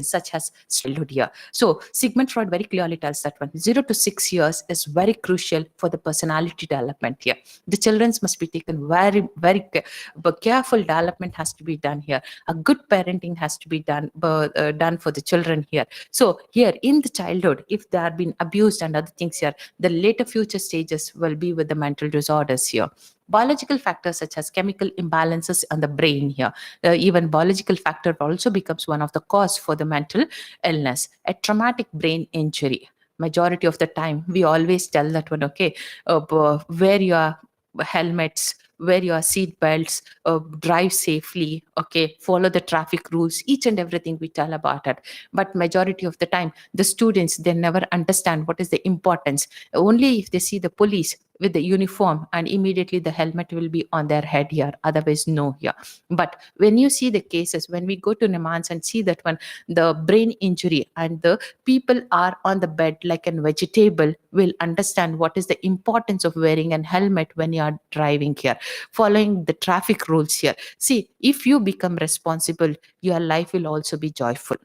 [SPEAKER 2] such as childhood here. So Sigmund Freud very clearly tells that one 0 to 6 years is very crucial for the personality development here. The children must be taken but careful development has to be done here. A good parenting has to be done for the children here. So here in the childhood, if they are being abused and other things here, the later future stages will be with the mental disorders here. Biological factors such as chemical imbalances on the brain here, even biological factor also becomes one of the cause for the mental illness. A traumatic brain injury, majority of the time we always tell that one, okay, wear your helmets, wear your seat belts, drive safely, okay, follow the traffic rules, each and everything we tell about it. But majority of the time the students, they never understand what is the importance. Only if they see the police with the uniform and immediately the helmet will be on their head here, otherwise no here. But when you see the cases, when we go to Nimans and see that one, the brain injury and the people are on the bed like a vegetable, will understand what is the importance of wearing a helmet when you are driving here, following the traffic rules here. See, if you become responsible, your life will also be joyful,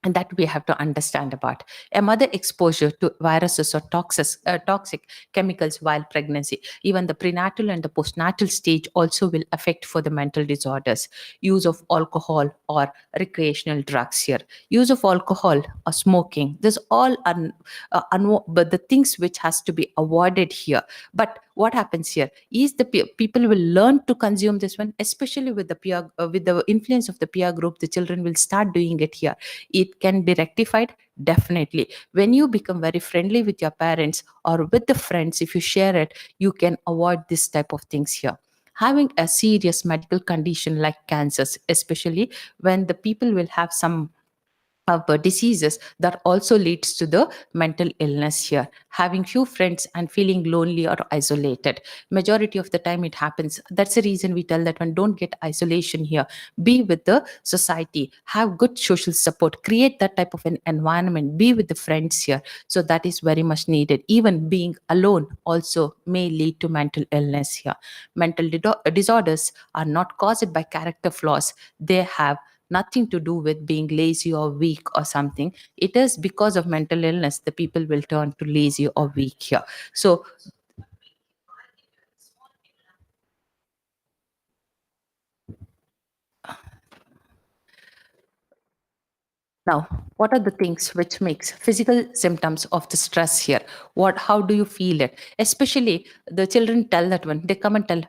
[SPEAKER 2] and that we have to understand about. A mother exposure to viruses or toxic chemicals while pregnancy, even the prenatal and the postnatal stage also will affect for the mental disorders. Use of alcohol or recreational drugs here, use of alcohol or smoking, this all are but the things which has to be avoided here. But what happens here is the people will learn to consume this one, especially with the peer with the influence of the peer group, the children will start doing it here. It can be rectified, definitely. When you become very friendly with your parents or with the friends, if you share it, you can avoid this type of things here. Having a serious medical condition like cancers, especially when the people will have some of diseases, that also leads to the mental illness here. Having few friends and feeling lonely or isolated, majority of the time it happens. That's the reason we tell that one, don't get isolation here, be with the society, have good social support, create that type of an environment, be with the friends here. So that is very much needed. Even being alone also may lead to mental illness here. Mental disorders are not caused by character flaws, they have nothing to do with being lazy or weak or something. It is because of mental illness the people will turn to lazy or weak here. So now, what are the things which makes physical symptoms of the stress here? What, how do you feel it? Especially the children tell that one, they come and tell,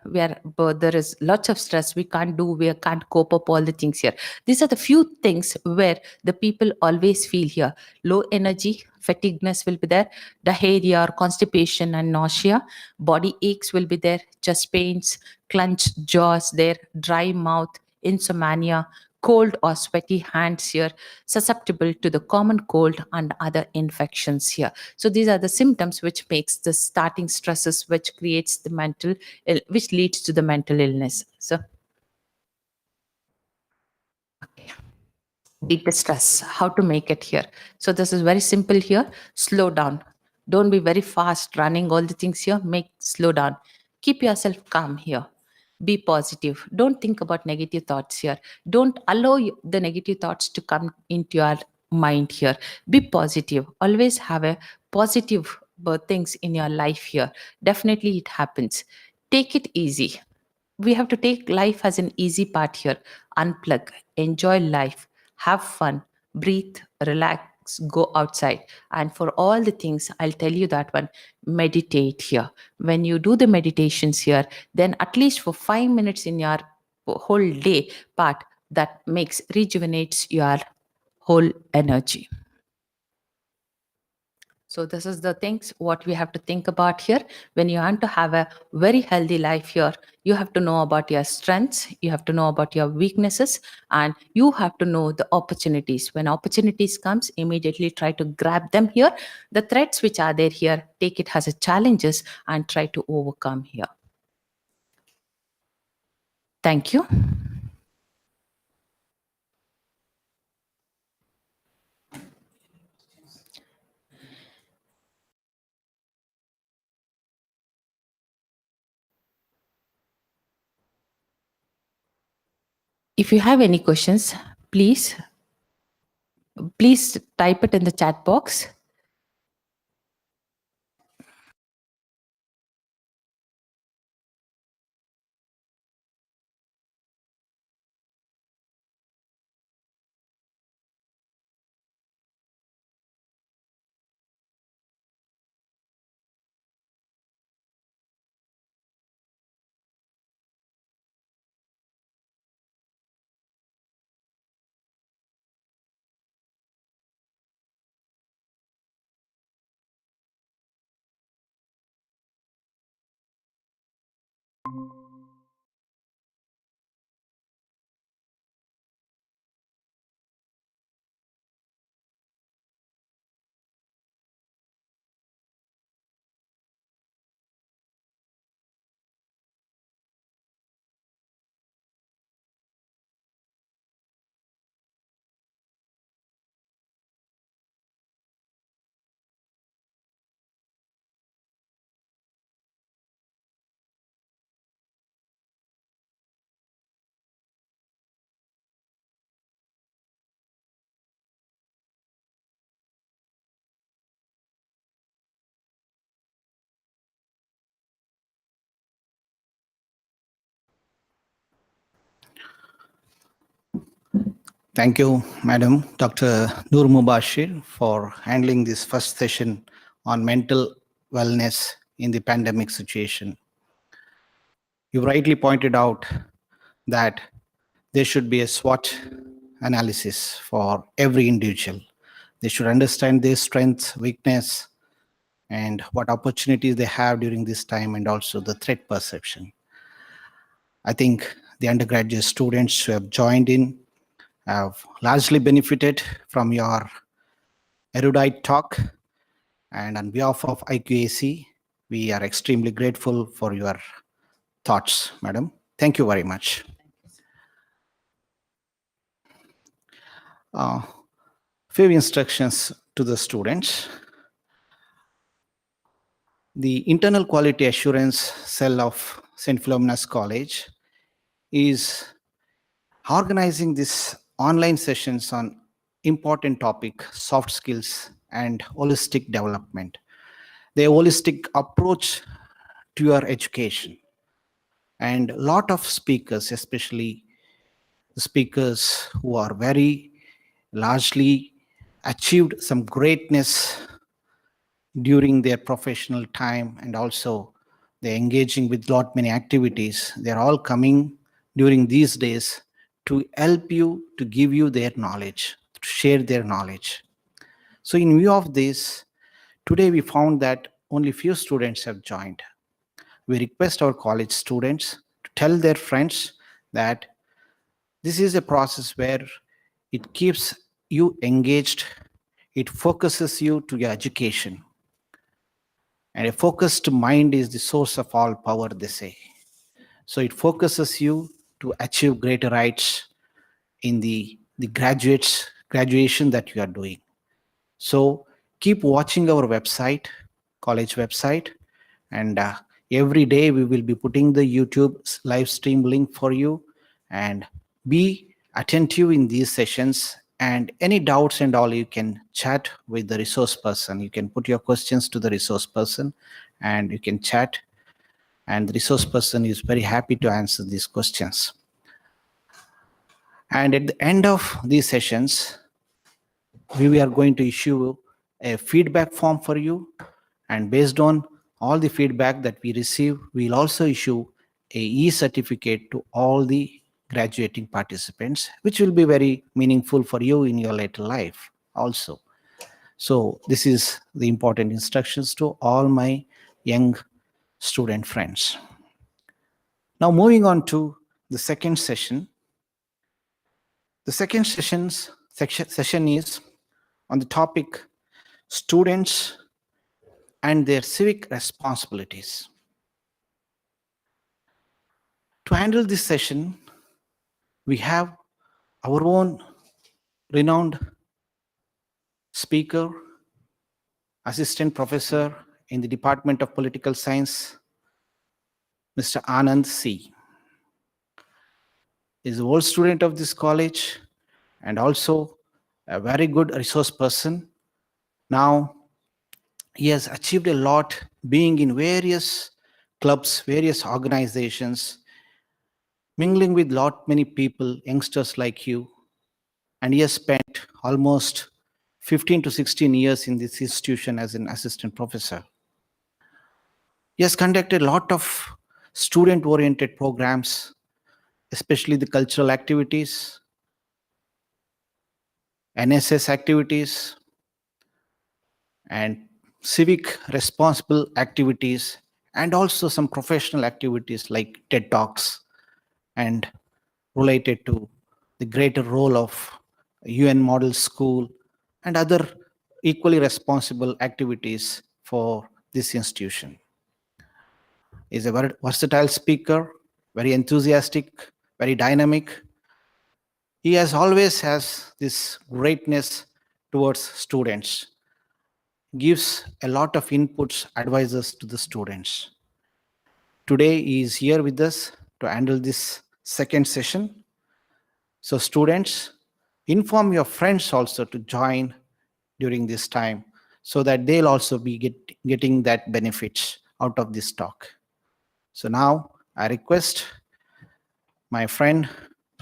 [SPEAKER 2] there is lots of stress, we can't do, we can't cope up all the things here. These are the few things where the people always feel here. Low energy, fatigueness will be there, diarrhea or constipation and nausea, body aches will be there, chest pains, clenched jaws there, dry mouth, insomnia, cold or sweaty hands here, susceptible to the common cold and other infections here. So these are the symptoms which makes the starting stresses, which creates the which leads to the mental illness. So beat the stress, how to make it here. So this is very simple here. Slow down, don't be very fast running all the things here. Make slow down, keep yourself calm here. Be positive, don't think about negative thoughts here. Don't allow the negative thoughts to come into your mind here. Be positive, always have a positive things in your life here. Definitely it happens. Take it easy, we have to take life as an easy part here. Unplug, enjoy life, have fun, breathe, relax, go outside. And for all the things, I'll tell you that one, meditate here. When you do the meditations here, then at least for 5 minutes in your whole day part, that makes rejuvenates your whole energy. So this is the things what we have to think about here. When you want to have a very healthy life here, you have to know about your strengths, you have to know about your weaknesses, and you have to know the opportunities. When opportunities comes, immediately try to grab them here. The threats which are there here, take it as a challenges and try to overcome here. Thank you. If you have any questions, please type it in the chat box.
[SPEAKER 1] Thank you, Madam Dr. Noor Mubasheer, for handling this first session on mental wellness in the pandemic situation. You rightly pointed out that there should be a SWOT analysis for every individual. They should understand their strengths, weakness, and what opportunities they have during this time, and also the threat perception. I think the undergraduate students who have joined in have largely benefited from your erudite talk. And on behalf of IQAC, we are extremely grateful for your thoughts, madam. Thank you very much. Few instructions to the students. The internal quality assurance cell of St. Philomena's College is organizing these online sessions on important topic, soft skills and holistic development. The holistic approach to your education. And a lot of speakers, especially the speakers who are very largely achieved some greatness during their professional time, and also they're engaging with lot many activities. They're all coming during these days to help you, to give you their knowledge, to share their knowledge. So in view of this, today we found that only few students have joined. We request our college students to tell their friends that This is a process where it keeps you engaged, it focuses you to your education. And a focused mind is the source of all power, they say. So it focuses you to achieve greater heights in the graduation that you are doing. So keep watching our website, college website, and every day we will be putting the YouTube live stream link for you. And be attentive in these sessions. And any doubts and all, you can chat with the resource person. You can put your questions to the resource person, and you can chat. And the resource person is very happy to answer these questions. And at the end of these sessions, we are going to issue a feedback form for you, and based on all the feedback that we receive, we'll also issue a e-certificate to all the graduating participants, which will be very meaningful for you in your later life also. So this is the important instructions to all my young student friends. Now moving on to the second session. The second session is on the topic students and their civic responsibilities. To handle this session, we have our own renowned speaker, assistant professor in the Department of Political Science, Mr. Anand C. He is an old student of this college and also a very good resource person. Now, he has achieved a lot being in various clubs, various organizations, mingling with many people, youngsters like you, and he has spent almost 15 to 16 years in this institution as an assistant professor. He has conducted a lot of student-oriented programs, especially the cultural activities, NSS activities, and civic responsible activities, and also some professional activities like TED Talks and related to the greater role of UN Model School and other equally responsible activities for this institution. He is a very versatile speaker, very enthusiastic, very dynamic. He has this greatness towards students, gives a lot of inputs, advices to the students. Today he is here with us to handle this second session. So students, inform your friends also to join during this time so that they'll also be getting that benefits out of this talk. So now I request my friend,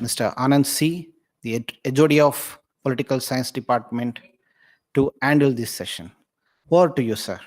[SPEAKER 1] Mr. Anand C., the HOD of Political Science Department, to handle this session. Over to you, sir.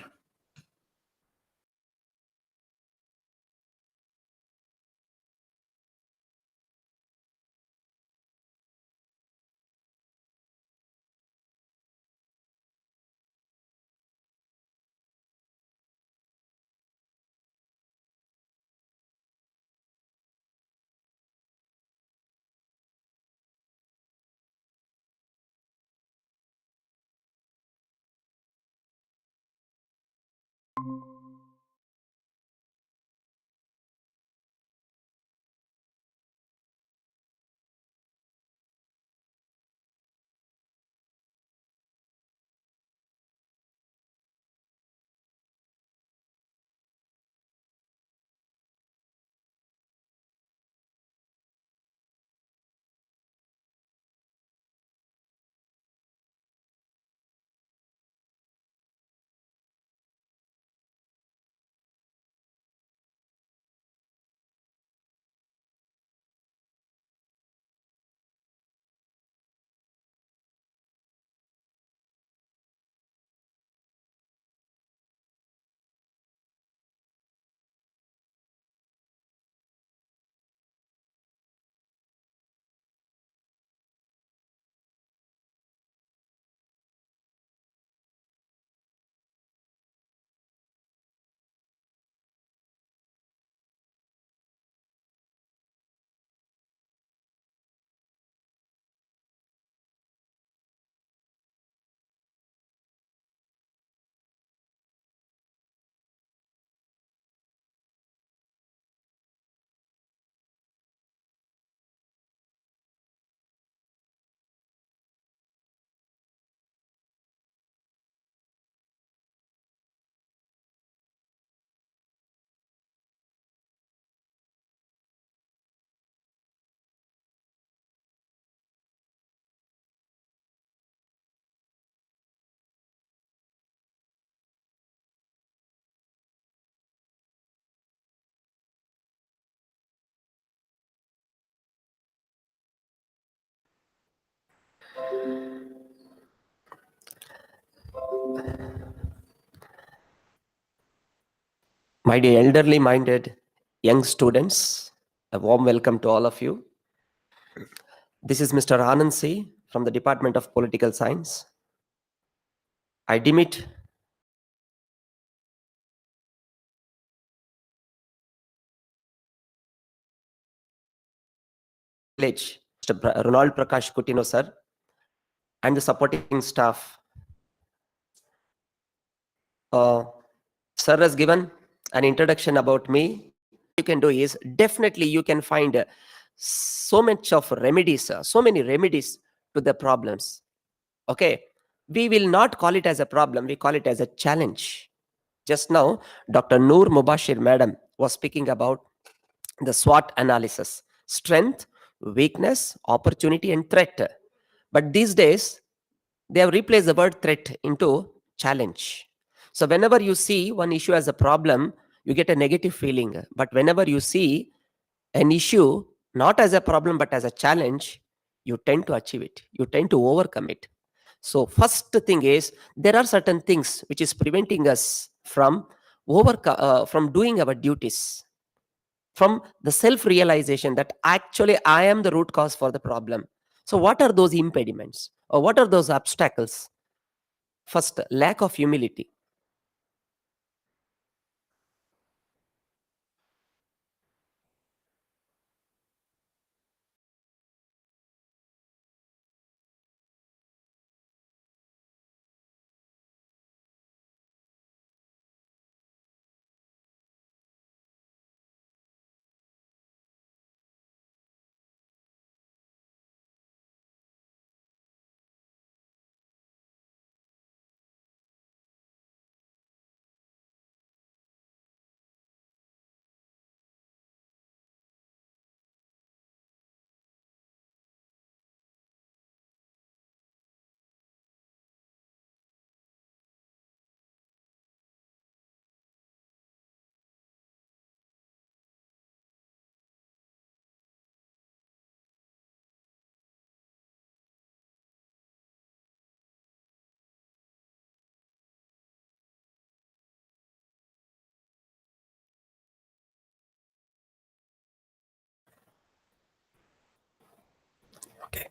[SPEAKER 3] My dear elderly minded young students, a warm welcome to all of you. This is Mr. Anand C. from the Department of Political Science. I deem it privilege, Mr. Ronald Prakash Kutino sir, and the supporting staff. Sir has given an introduction about me. You can do is definitely you can find so much of remedies, so many remedies to the problems. Okay, we will not call it as a problem, we call it as a challenge. Just now, Dr. Noor Mubasheer madam was speaking about the SWOT analysis: strength, weakness, opportunity, and threat. But these days, they have replaced the word threat into challenge. So, whenever you see one issue as a problem, you get a negative feeling. But whenever you see an issue not as a problem but as a challenge, you tend to achieve it, you tend to overcome it. So first thing is, there are certain things which is preventing us from from doing our duties, from the self realization that actually I am the root cause for the problem. So what are those impediments, or what are those obstacles? First, lack of humility. Okay.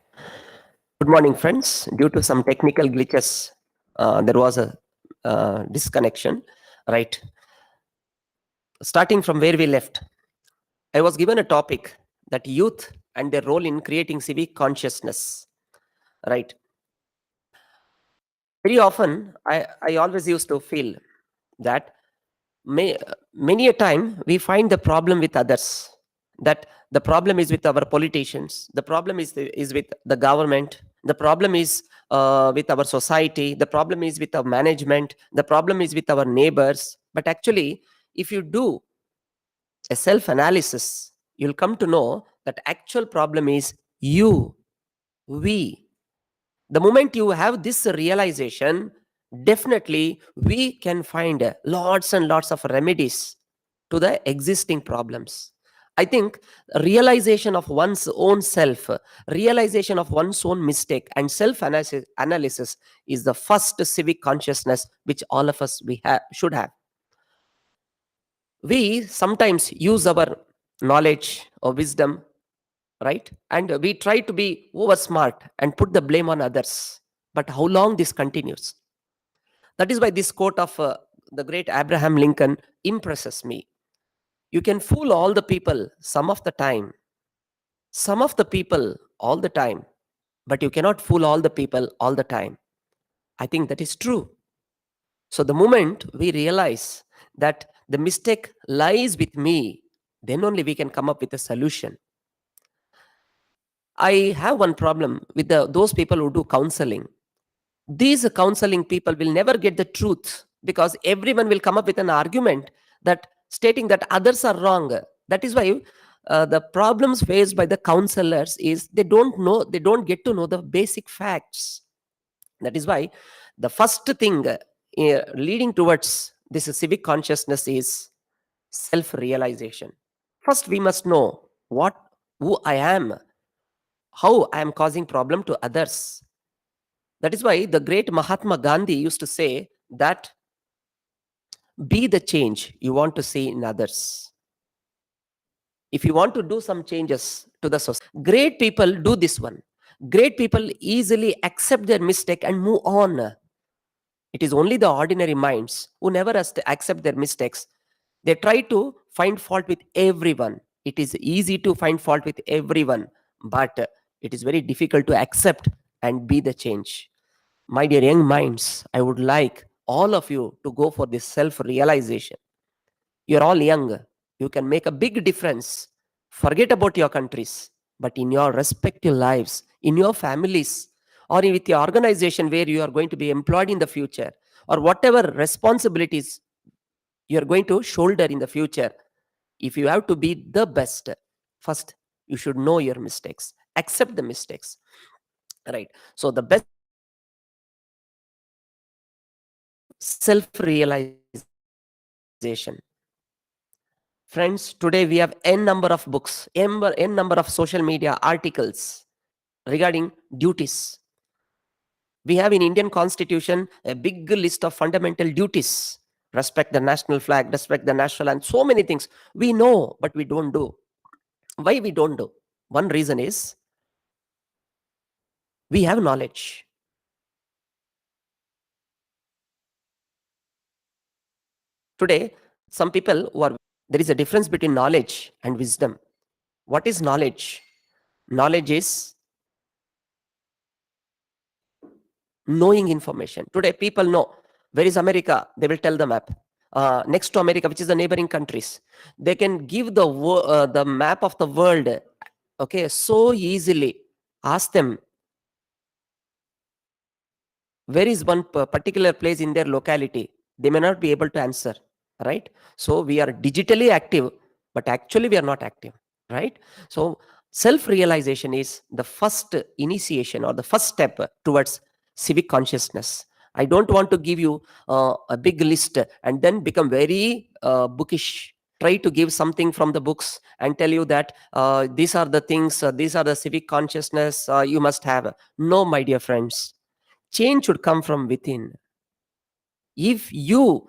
[SPEAKER 3] Good morning, friends. Due to some technical glitches, there was a disconnection. Right. Starting from where we left, I was given a topic that youth and their role in creating civic consciousness. Right. Very often, I always used to feel that many a time we find the problem with others, that the problem is with our politicians, the problem is with the government, the problem is with our society, the problem is with our management, the problem is with our neighbors. But actually, if you do a self analysis, you'll come to know that actual problem is you, we. The moment you have this realization, definitely we can find lots and lots of remedies to the existing problems. I think realization of one's own self, realization of one's own mistake, and self analysis is the first civic consciousness which all of us should have. We sometimes use our knowledge or wisdom, right? And we try to be over smart and put the blame on others. But how long this continues? That is why this quote of the great Abraham Lincoln impresses me. You can fool all the people some of the people all the time, but you cannot fool all the people all the time. I think that is true. So the moment we realize that the mistake lies with me, then only we can come up with a solution. I have one problem with those people who do counseling. These counseling people will never get the truth, because everyone will come up with an argument that stating that others are wrong. That is why the problems faced by the counselors is they don't get to know the basic facts. That is why the first thing leading towards this civic consciousness is self realization. First, we must know who I am, how I am causing problem to others. That is why the great Mahatma Gandhi used to say that be the change you want to see in others. If you want to do some changes to the society, great people do this one. Great people easily accept their mistake and move on. It is only the ordinary minds who never accept their mistakes. They try to find fault with everyone. It is easy to find fault with everyone, but it is very difficult to accept and be the change. My dear young minds, I would like all of you to go for this self realization. You're all young. You can make a big difference. Forget about your countries, but in your respective lives, in your families, or with your organization where you are going to be employed in the future, or whatever responsibilities you are going to shoulder in the future, if you have to be the best, first you should know your mistakes, accept the mistakes, right? So the best self realization. Friends, today we have n number of books, n number of social media articles regarding duties. We have in Indian constitution a big list of fundamental duties. Respect the national flag, respect the national, and so many things. We know, but we don't do. Why we don't do? One reason is we have knowledge. Today, some people who are, there is a difference between knowledge and wisdom. What is knowledge? Knowledge is knowing information. Today, people know where is America. They will tell the map. Next to America, which is the neighboring countries, they can give the map of the world. Okay, so easily. Ask them where is one particular place in their locality. They may not be able to answer, right? So we are digitally active, but actually we are not active, right? So self realization is the first initiation or the first step towards civic consciousness. I don't want to give you a big list and then become very bookish, try to give something from the books and tell you that these are the things, these are the civic consciousness you must have. No, my dear friends, change should come from within. If you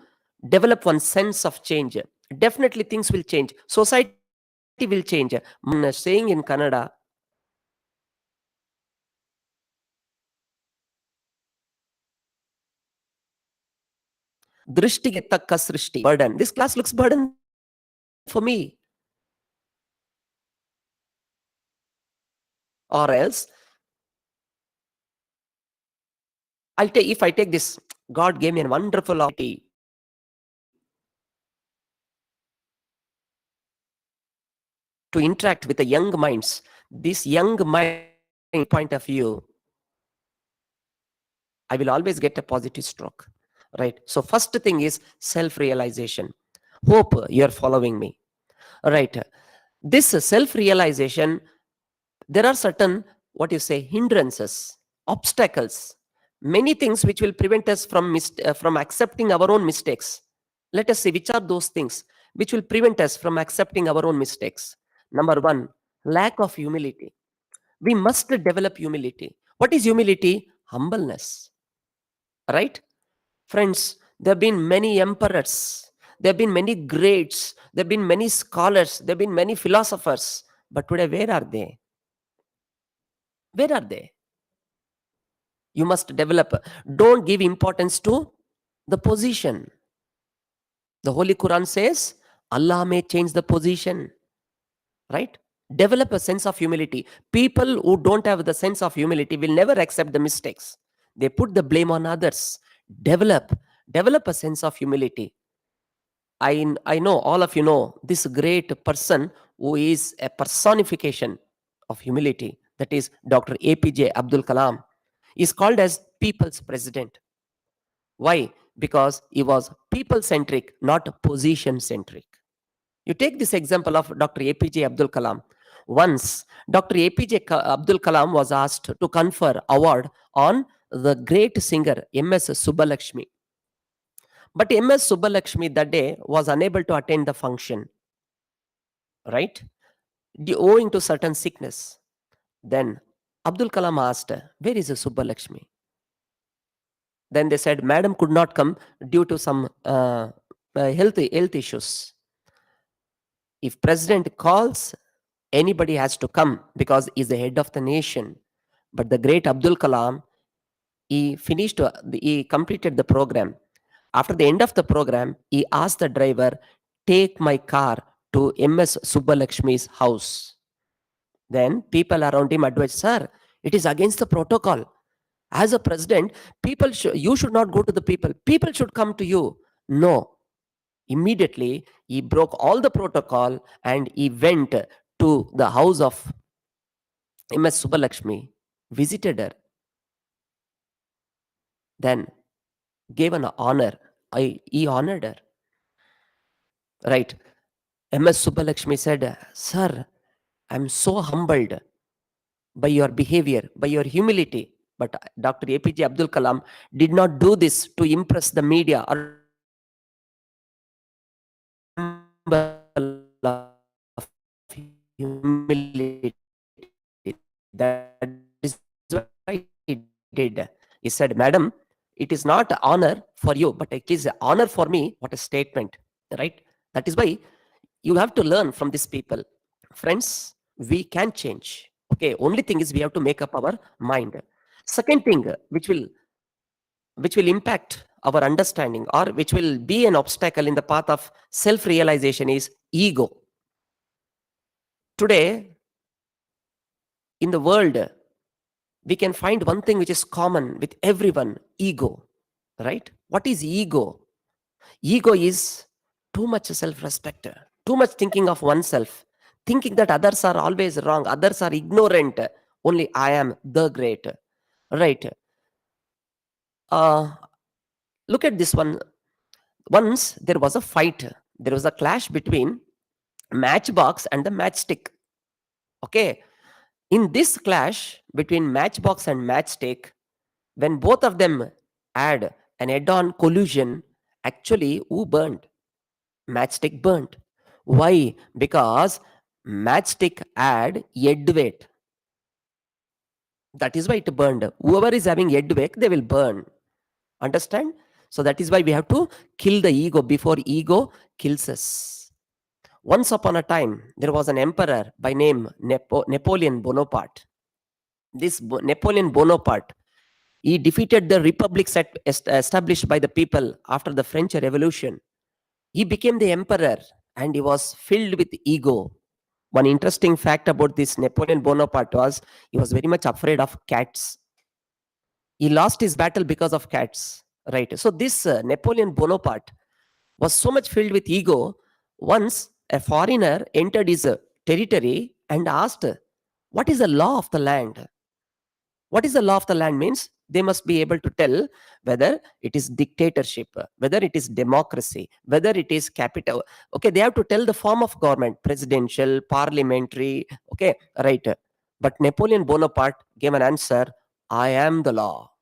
[SPEAKER 3] develop one sense of change, definitely things will change. Society will change. Saying in Kannada, Drishtige takka srishti. Burden. This class looks burden for me. Or else, if I take this, God gave me a wonderful opportunity to interact with the young minds. This young mind point of view, I will always get a positive stroke, right? So first thing is self-realization. Hope you're following me, right? This self-realization, there are certain, what you say, hindrances, obstacles, many things which will prevent us from accepting our own mistakes. Let us see which are those things which will prevent us from accepting our own mistakes. Number one, lack of humility. We must develop humility. What is humility? Humbleness, right? Friends, there have been many emperors, there have been many greats, there have been many scholars, there have been many philosophers. But today, where are they? Where are they? You must develop. Don't give importance to the position. The Holy Quran says, Allah may change the position, right? Develop a sense of humility. People who don't have the sense of humility will never accept the mistakes. They put the blame on others. Develop a sense of humility. I know all of you know this great person who is a personification of humility. That is Dr. APJ Abdul Kalam. He is called as people's president. Why? Because he was people centric, not position centric. You take this example of Dr. APJ Abdul Kalam. Once Dr. APJ Abdul Kalam was asked to confer award on the great singer MS Subbalakshmi. But MS Subbalakshmi that day was unable to attend the function, right? Owing to certain sickness. Then Abdul Kalam asked, where is Subbalakshmi? Then they said madam could not come due to some health issues. If president calls, anybody has to come because he's the head of the nation. But the great Abdul Kalam, he completed the program. After the end of the program, he asked the driver, take my car to MS Subbalakshmi's house. Then people around him advised, sir, it is against the protocol. As a president, you should not go to the people. People should come to you. No. Immediately, he broke all the protocol and he went to the house of MS Subbalakshmi, visited her, then gave an honor. He honored her. Right. MS Subbalakshmi said, sir, I'm so humbled by your behavior, by your humility. But Dr. APJ Abdul Kalam did not do this to impress the media or to show that he is a symbol of humility. That is why he did. He said, madam, it is not honor for you, but it is honor for me. What a statement, right? That is why you have to learn from these people. Friends, we can change. Okay, only thing is we have to make up our mind. Second thing, which will impact our understanding or which will be an obstacle in the path of self-realization is ego. Today, in the world, we can find one thing which is common with everyone: ego. Right? What is ego? Ego is too much self-respect, too much thinking of oneself, thinking that others are always wrong, others are ignorant, only I am the great. Right? Uh, Look at this one. Once there was a fight, there was a clash between matchbox and the matchstick. Okay. In this clash between matchbox and matchstick, when both of them had an head-on collision, actually who burned? Matchstick burned. Why? Because matchstick had head weight. That is why it burned. Whoever is having head weight, they will burn. Understand? So that is why we have to kill the ego before ego kills us. Once upon a time, there was an emperor by name Napoleon Bonaparte. This Napoleon Bonaparte, he defeated the republics established by the people after the French Revolution. He became the emperor and he was filled with ego. One interesting fact about this Napoleon Bonaparte was he was very much afraid of cats. He lost his battle because of cats. Right. So this Napoleon Bonaparte was so much filled with ego. Once a foreigner entered his territory and asked, what is the law of the land? What is the law of the land means? They must be able to tell whether it is dictatorship, whether it is democracy, whether it is capital. Okay, they have to tell the form of government, presidential, parliamentary. Okay, right. But Napoleon Bonaparte gave an answer, I am the law.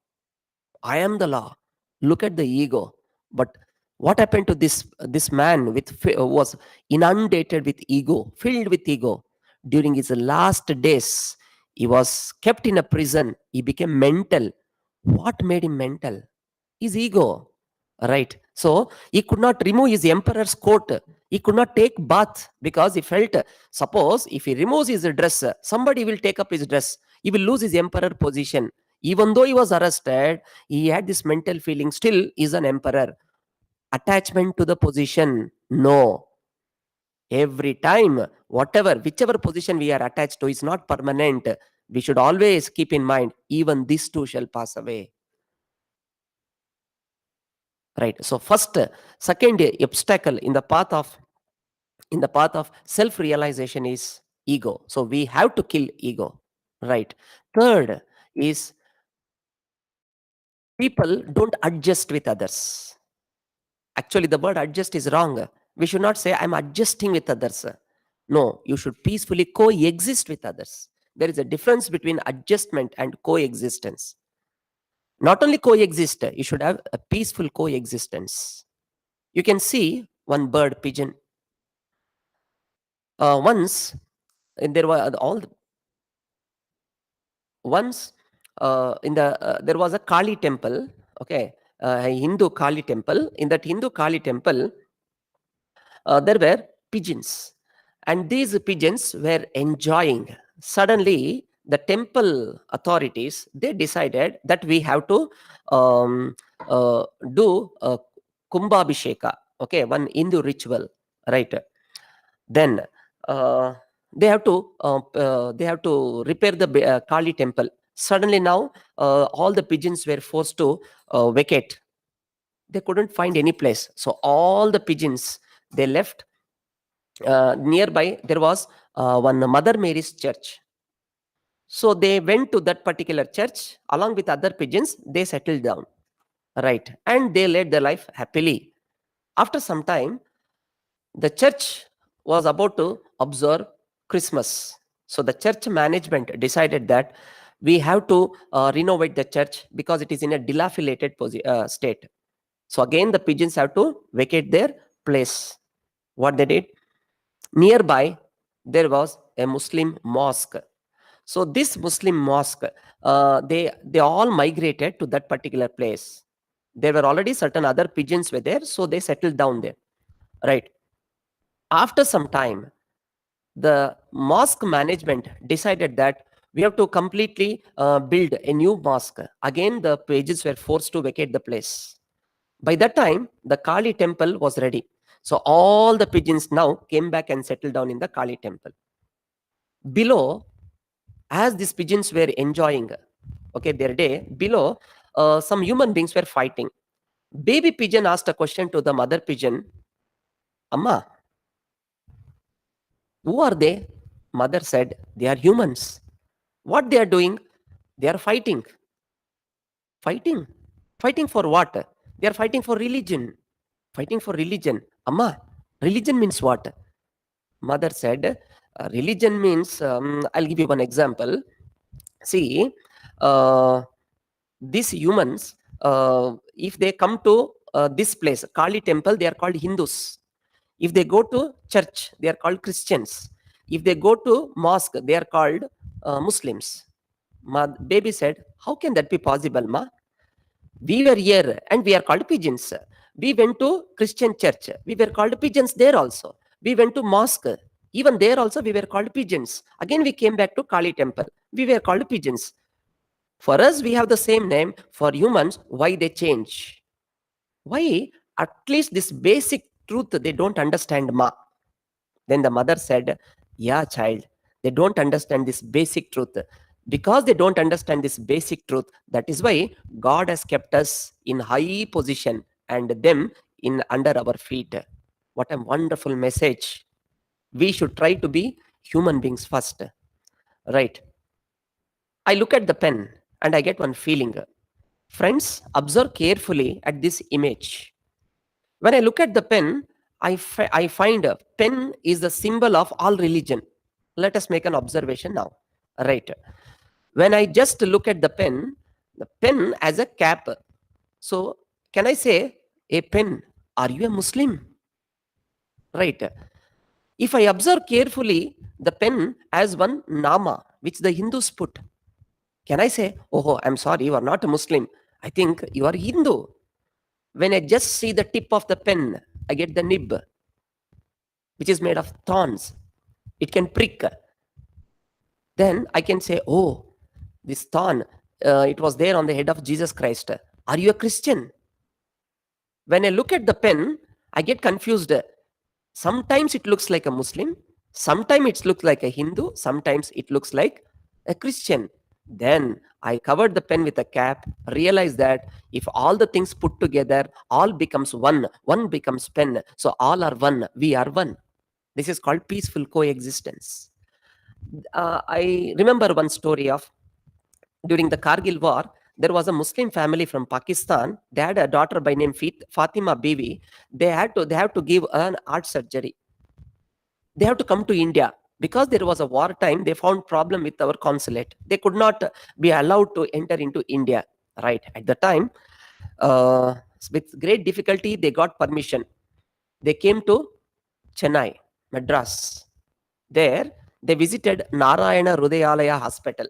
[SPEAKER 3] I am the law. Look at the ego. But what happened to this man was inundated with ego, filled with ego? During his last days, he was kept in a prison. He became mental. What made him mental? His ego. Right. So he could not remove his emperor's coat. He could not take bath because he felt, suppose if he removes his dress, somebody will take up his dress. He will lose his emperor position. Even though he was arrested, he had this mental feeling, still is an emperor. Attachment to the position, no. Every time, whichever position we are attached to is not permanent. We should always keep in mind, even this too shall pass away. Right. So second obstacle in the path of self-realization is ego. So we have to kill ego. Right. Third is people don't adjust with others. Actually, the word adjust is wrong. We should not say, I'm adjusting with others. No, you should peacefully coexist with others. There is a difference between adjustment and coexistence. Not only coexist, you should have a peaceful coexistence. You can see one bird, pigeon. Once, there were all. Once, there was a Kali temple. Okay, Hindu Kali temple. In that Hindu Kali temple, there were pigeons, and these pigeons were enjoying. Suddenly, the temple authorities, they decided that we have to um, do kumbhabhisheka, okay, one Hindu ritual, right? Then uh, they have to repair the Kali temple. Suddenly now, all the pigeons were forced to vacate. They couldn't find any place, so all the pigeons, they left. Nearby there was one Mother Mary's church, so they went to that particular church along with other pigeons. They settled down, right, and they led their life happily. After some time, the church was about to observe Christmas. So the church management decided that we have to renovate the church because it is in a dilapidated state. So again, the pigeons have to vacate their place. What they did? Nearby, there was a Muslim mosque. So this Muslim mosque, they all migrated to that particular place. There were already certain other pigeons were there, so they settled down there, right? After some time, the mosque management decided that we have to completely build a new mosque. Again, the pages were forced to vacate the place. By that time, the Kali temple was ready. So all the pigeons now came back and settled down in the Kali temple. Below, as these pigeons were enjoying, okay, their day, below, some human beings were fighting. Baby pigeon asked a question to the mother pigeon, Amma, who are they? Mother said, they are humans. What they are doing? They are fighting. Fighting. Fighting for what? They are fighting for religion. Fighting for religion. Amma, religion means what? Mother said, religion means, I'll give you one example. See, these humans, if they come to this place, Kali temple, they are called Hindus. If they go to church, they are called Christians. If they go to mosque, they are called Muslims. Baby said, how can that be possible, ma? We were here and we are called pigeons. We went to Christian church. We were called pigeons there also. We went to mosque. Even there also we were called pigeons. Again we came back to Kali temple. We were called pigeons. For us, we have the same name. For humans, why they change? Why? At least this basic truth they don't understand, ma. Then the mother said, yeah, child, they don't understand this basic truth. Because they don't understand this basic truth, that is why God has kept us in high position and them in under our feet. What a wonderful message. We should try to be human beings first. Right. I look at the pen and I get one feeling. Friends, observe carefully at this image. When I look at the pen, I find a pen is the symbol of all religion. Let us make an observation now. Right. When I just look at the pen as a cap. So, can I say, a pen, are you a Muslim? Right. If I observe carefully the pen as one nama, which the Hindus put, can I say, oh, I'm sorry, you are not a Muslim. I think you are Hindu. When I just see the tip of the pen, I get the nib, which is made of thorns. It can prick. Then I can say, oh, this thorn, it was there on the head of Jesus Christ. Are you a Christian? When I look at the pen, I get confused. Sometimes it looks like a Muslim, sometimes it looks like a Hindu, sometimes it looks like a Christian. Then I covered the pen with a cap, realized that if all the things put together, all becomes one, one becomes pen. So all are one, we are one. This is called peaceful coexistence. I remember one story of during the Kargil war. There was a Muslim family from Pakistan. They had a daughter by name Fatima Bibi. They have to give an art surgery. They have to come to India because there was a war time. They found problem with our consulate. They could not be allowed to enter into India. Right at the time, with great difficulty, they got permission. They came to Chennai, Madras. There, they visited Narayana Rudayalaya Hospital.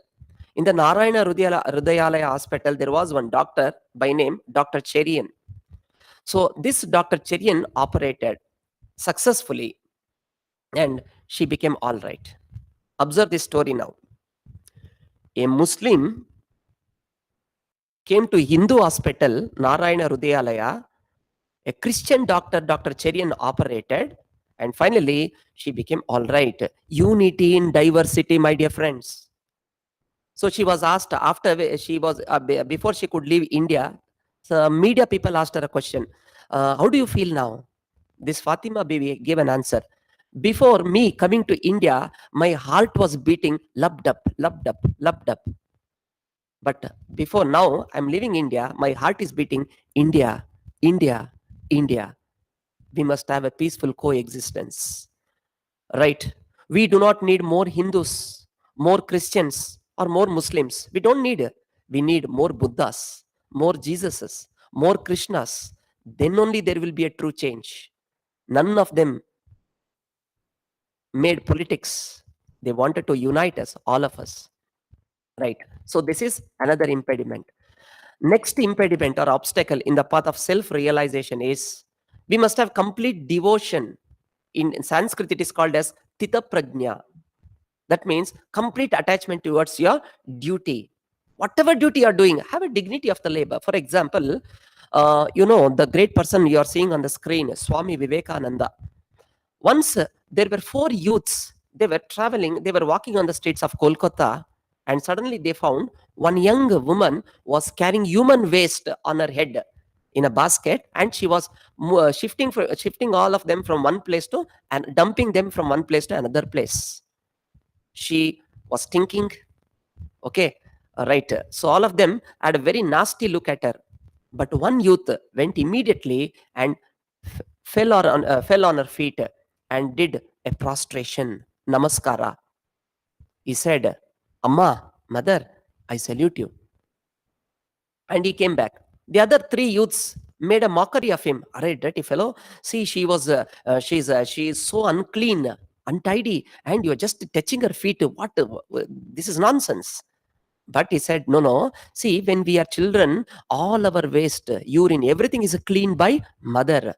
[SPEAKER 3] In the Narayana Hrudayalaya hospital, there was one doctor by name Dr. Cherian. So this Dr. Cherian operated successfully and she became all right. Observe this story now. A Muslim came to Hindu hospital, Narayana Hrudayalaya. A Christian doctor, Dr. Cherian, operated, and finally she became all right. Unity in diversity, my dear friends. So she was asked after she was before she could leave India. So media people asked her a question. How do you feel now? This Fatima Bibi gave an answer. Before me coming to India, my heart was beating lubbed up, lubbed up, lubbed up. But before now, I'm leaving India, my heart is beating India, India, India. We must have a peaceful coexistence. Right? We do not need more Hindus, more Christians, or more Muslims. We don't need it. We need more Buddhas, more Jesuses, more Krishnas. Then only there will be a true change. None of them made politics. They wanted to unite us, all of us. Right? So this is another impediment. Next impediment or obstacle in the path of self-realization is we must have complete devotion. In Sanskrit, it is called as Tita Prajna. That means complete attachment towards your duty. Whatever duty you are doing, have a dignity of the labor. For example, the great person you are seeing on the screen, Swami Vivekananda. Once there were 4 youths. They were traveling, they were walking on the streets of Kolkata, and suddenly they found one young woman was carrying human waste on her head in a basket, and she was shifting all of them from one place to and dumping them from one place to another place. She was thinking, okay, right. So all of them had a very nasty look at her. But one youth went immediately and fell on her feet and did a prostration, namaskara. He said, Amma, mother, I salute you. And he came back. The other 3 youths made a mockery of him. Array, dirty fellow. See, she is so unclean, untidy, and you're just touching her feet. What? This is nonsense. But he said, no. See, when we are children, all our waste, urine, everything is cleaned by mother.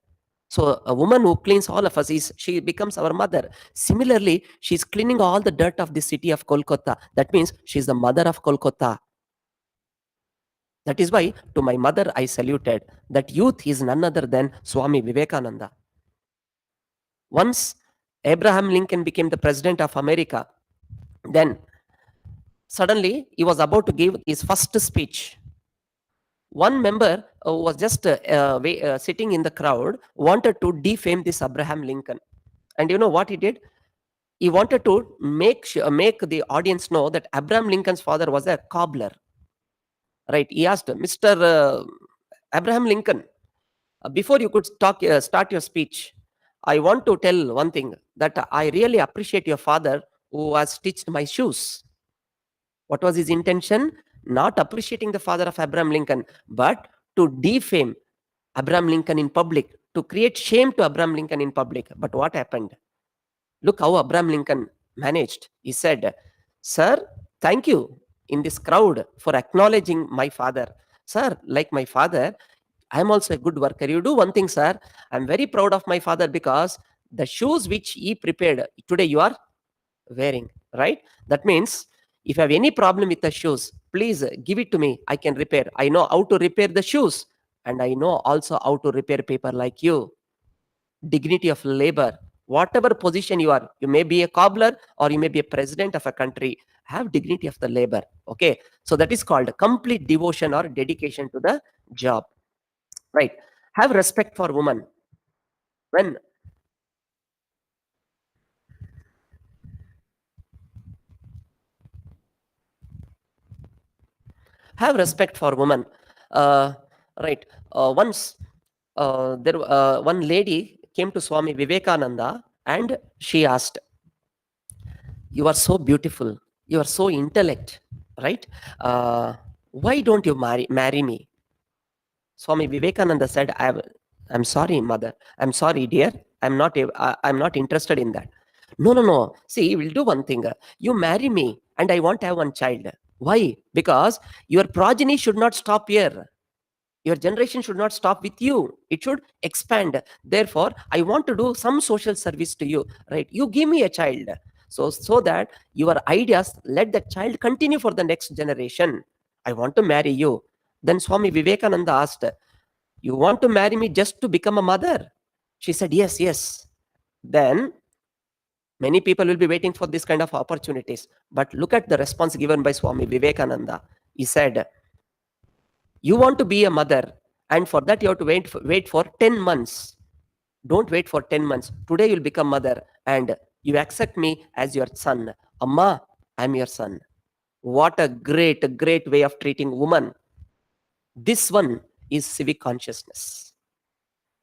[SPEAKER 3] So a woman who cleans all of us, she becomes our mother. Similarly, she's cleaning all the dirt of the city of Kolkata. That means she's the mother of Kolkata. That is why to my mother I saluted. That youth is none other than Swami Vivekananda. Once Abraham Lincoln became the president of America, then suddenly he was about to give his first speech. One member was just sitting in the crowd, wanted to defame this Abraham Lincoln. And you know what he did? He wanted to make the audience know that Abraham Lincoln's father was a cobbler. Right? He asked, Mr. Abraham Lincoln, before you could start your speech, I want to tell one thing, that I really appreciate your father who has stitched my shoes. What was his intention? Not appreciating the father of Abraham Lincoln, but to defame Abraham Lincoln in public, to create shame to Abraham Lincoln in public. But what happened? Look how Abraham Lincoln managed. He said, Sir, thank you in this crowd for acknowledging my father. Sir, like my father, I am also a good worker. You do one thing, sir. I am very proud of my father because the shoes which he prepared, today you are wearing, right? That means if you have any problem with the shoes, please give it to me. I can repair. I know how to repair the shoes, and I know also how to repair paper like you. Dignity of labor. Whatever position you are, you may be a cobbler or you may be a president of a country, have dignity of the labor. Okay. So that is called complete devotion or dedication to the job. Right. Have respect for women. When have respect for women. Right. Once one lady came to Swami Vivekananda and she asked, you are so beautiful, you are so intellect, right? Why don't you marry me? Swami Vivekananda said, I'm sorry, mother. I'm sorry, dear. I'm not interested in that. No. See, we'll do one thing. You marry me and I want to have one child. Why? Because your progeny should not stop here. Your generation should not stop with you. It should expand. Therefore, I want to do some social service to you, right? You give me a child. So that your ideas, let that child continue for the next generation. I want to marry you. Then Swami Vivekananda asked, you want to marry me just to become a mother? She said, yes, yes. Then many people will be waiting for this kind of opportunities. But look at the response given by Swami Vivekananda. He said, you want to be a mother, and for that you have to wait for 10 months. Don't wait for 10 months. Today you'll become mother and you accept me as your son. Amma, I'm your son. What a great way of treating woman. This one is civic consciousness,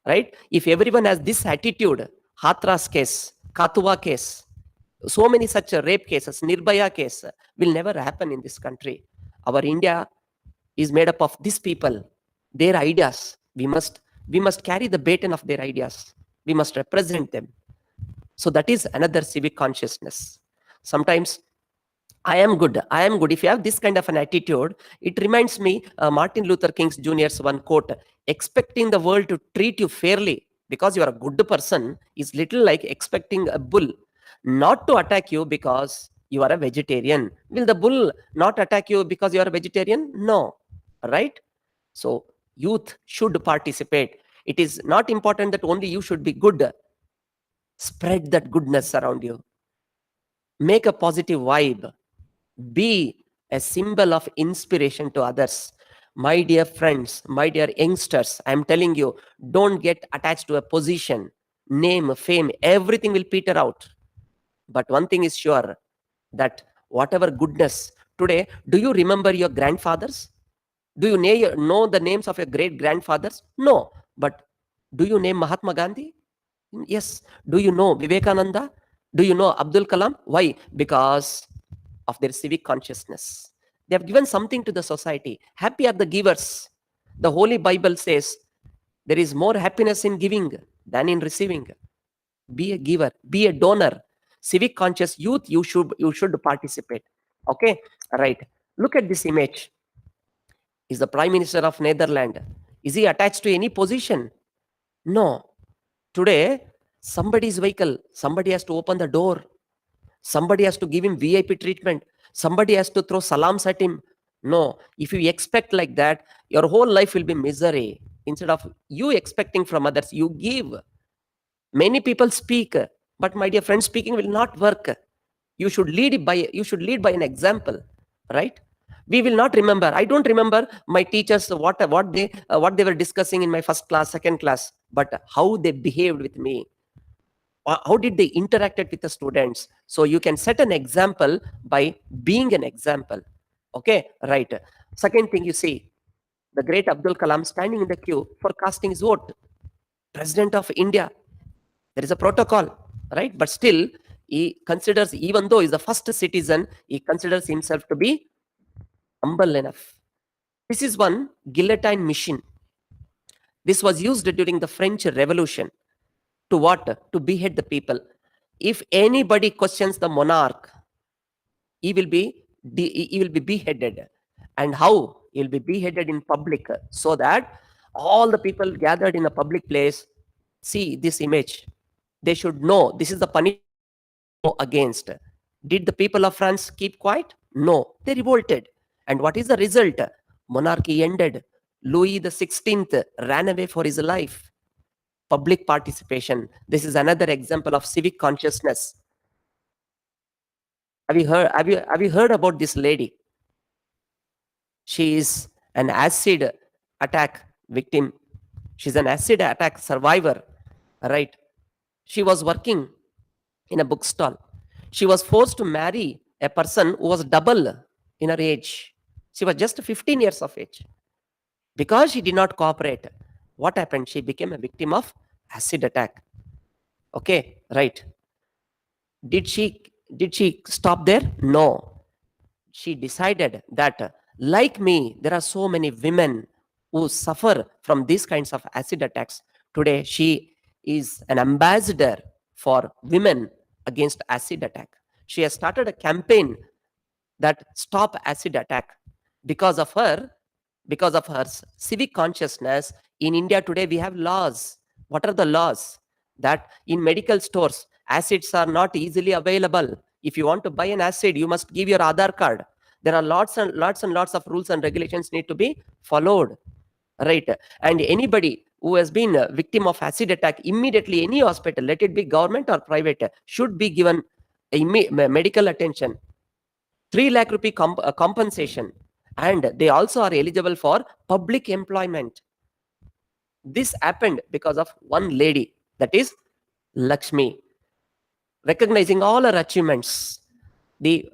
[SPEAKER 3] right? If everyone has this attitude, Hathras case, Kathuwa case, so many such rape cases, Nirbhaya case will never happen in this country. Our India is made up of these people, their ideas. We must carry the baton of their ideas. We must represent them. So that is another civic consciousness. Sometimes I am good. I am good. If you have this kind of an attitude, it reminds me Martin Luther King Jr.'s one quote: expecting the world to treat you fairly because you are a good person is little like expecting a bull not to attack you because you are a vegetarian. Will the bull not attack you because you are a vegetarian? No. Right? So youth should participate. It is not important that only you should be good. Spread that goodness around you. Make a positive vibe. Be a symbol of inspiration to others. My dear friends, my dear youngsters, I'm telling you, don't get attached to a position, name, fame, everything will peter out. But one thing is sure, that whatever goodness, today, do you remember your grandfathers? Do you know the names of your great grandfathers? No. But do you name Mahatma Gandhi? Yes. Do you know Vivekananda? Do you know Abdul Kalam? Why? Because of their civic consciousness. They have given something to the society. Happy are the givers. The Holy Bible says there is more happiness in giving than in receiving. Be a giver, be a donor. Civic conscious youth, you should participate. Okay, right. Look at this image. Is the Prime Minister of Netherlands, is he attached to any position? No. Today, somebody's vehicle, somebody has to open the door. Somebody has to give him VIP treatment. Somebody has to throw salams at him. No. If you expect like that, your whole life will be misery. Instead of you expecting from others, you give. Many people speak, but my dear friend, speaking will not work. You should lead by an example, right? We will not remember. I don't remember my teachers what they were discussing in my first class, second class, but how they behaved with me. How did they interacted with the students? So you can set an example by being an example. Okay, right. Second thing, you see the great Abdul Kalam standing in the queue for casting his vote. President of India. There is a protocol, right? But still, he considers, even though he's the first citizen, he considers himself to be humble enough. This is one guillotine machine. This was used during the French Revolution. To what? To behead the people. If anybody questions the monarch, he will be beheaded. And how? He will be beheaded in public, so that all the people gathered in a public place see this image. They should know this is the punishment against. Did the people of France keep quiet? No, they revolted. And what is the result? Monarchy ended. Louis the 16th ran away for his life. Public participation. This is another example of civic consciousness. Have you heard about this lady? She is an acid attack victim. She's an acid attack survivor, right? She was working in a bookstall. She was forced to marry a person who was double in her age. She was just 15 years of age. Because she did not cooperate, what happened? She became a victim of acid attack. Okay, right. Did she stop there? No. She decided that, like me, there are so many women who suffer from these kinds of acid attacks. Today, she is an ambassador for women against acid attack. She has started a campaign that stop acid attack. Because of her, because of her civic consciousness, in India today we have laws. What are the laws? That in medical stores, acids are not easily available. If you want to buy an acid, you must give your Aadhaar card. There are lots and lots of rules and regulations need to be followed, right? And anybody who has been a victim of acid attack, immediately any hospital, let it be government or private, should be given medical attention, 3 lakh rupee compensation, and they also are eligible for public employment. This happened because of one lady, that is Lakshmi. Recognizing all her achievements, the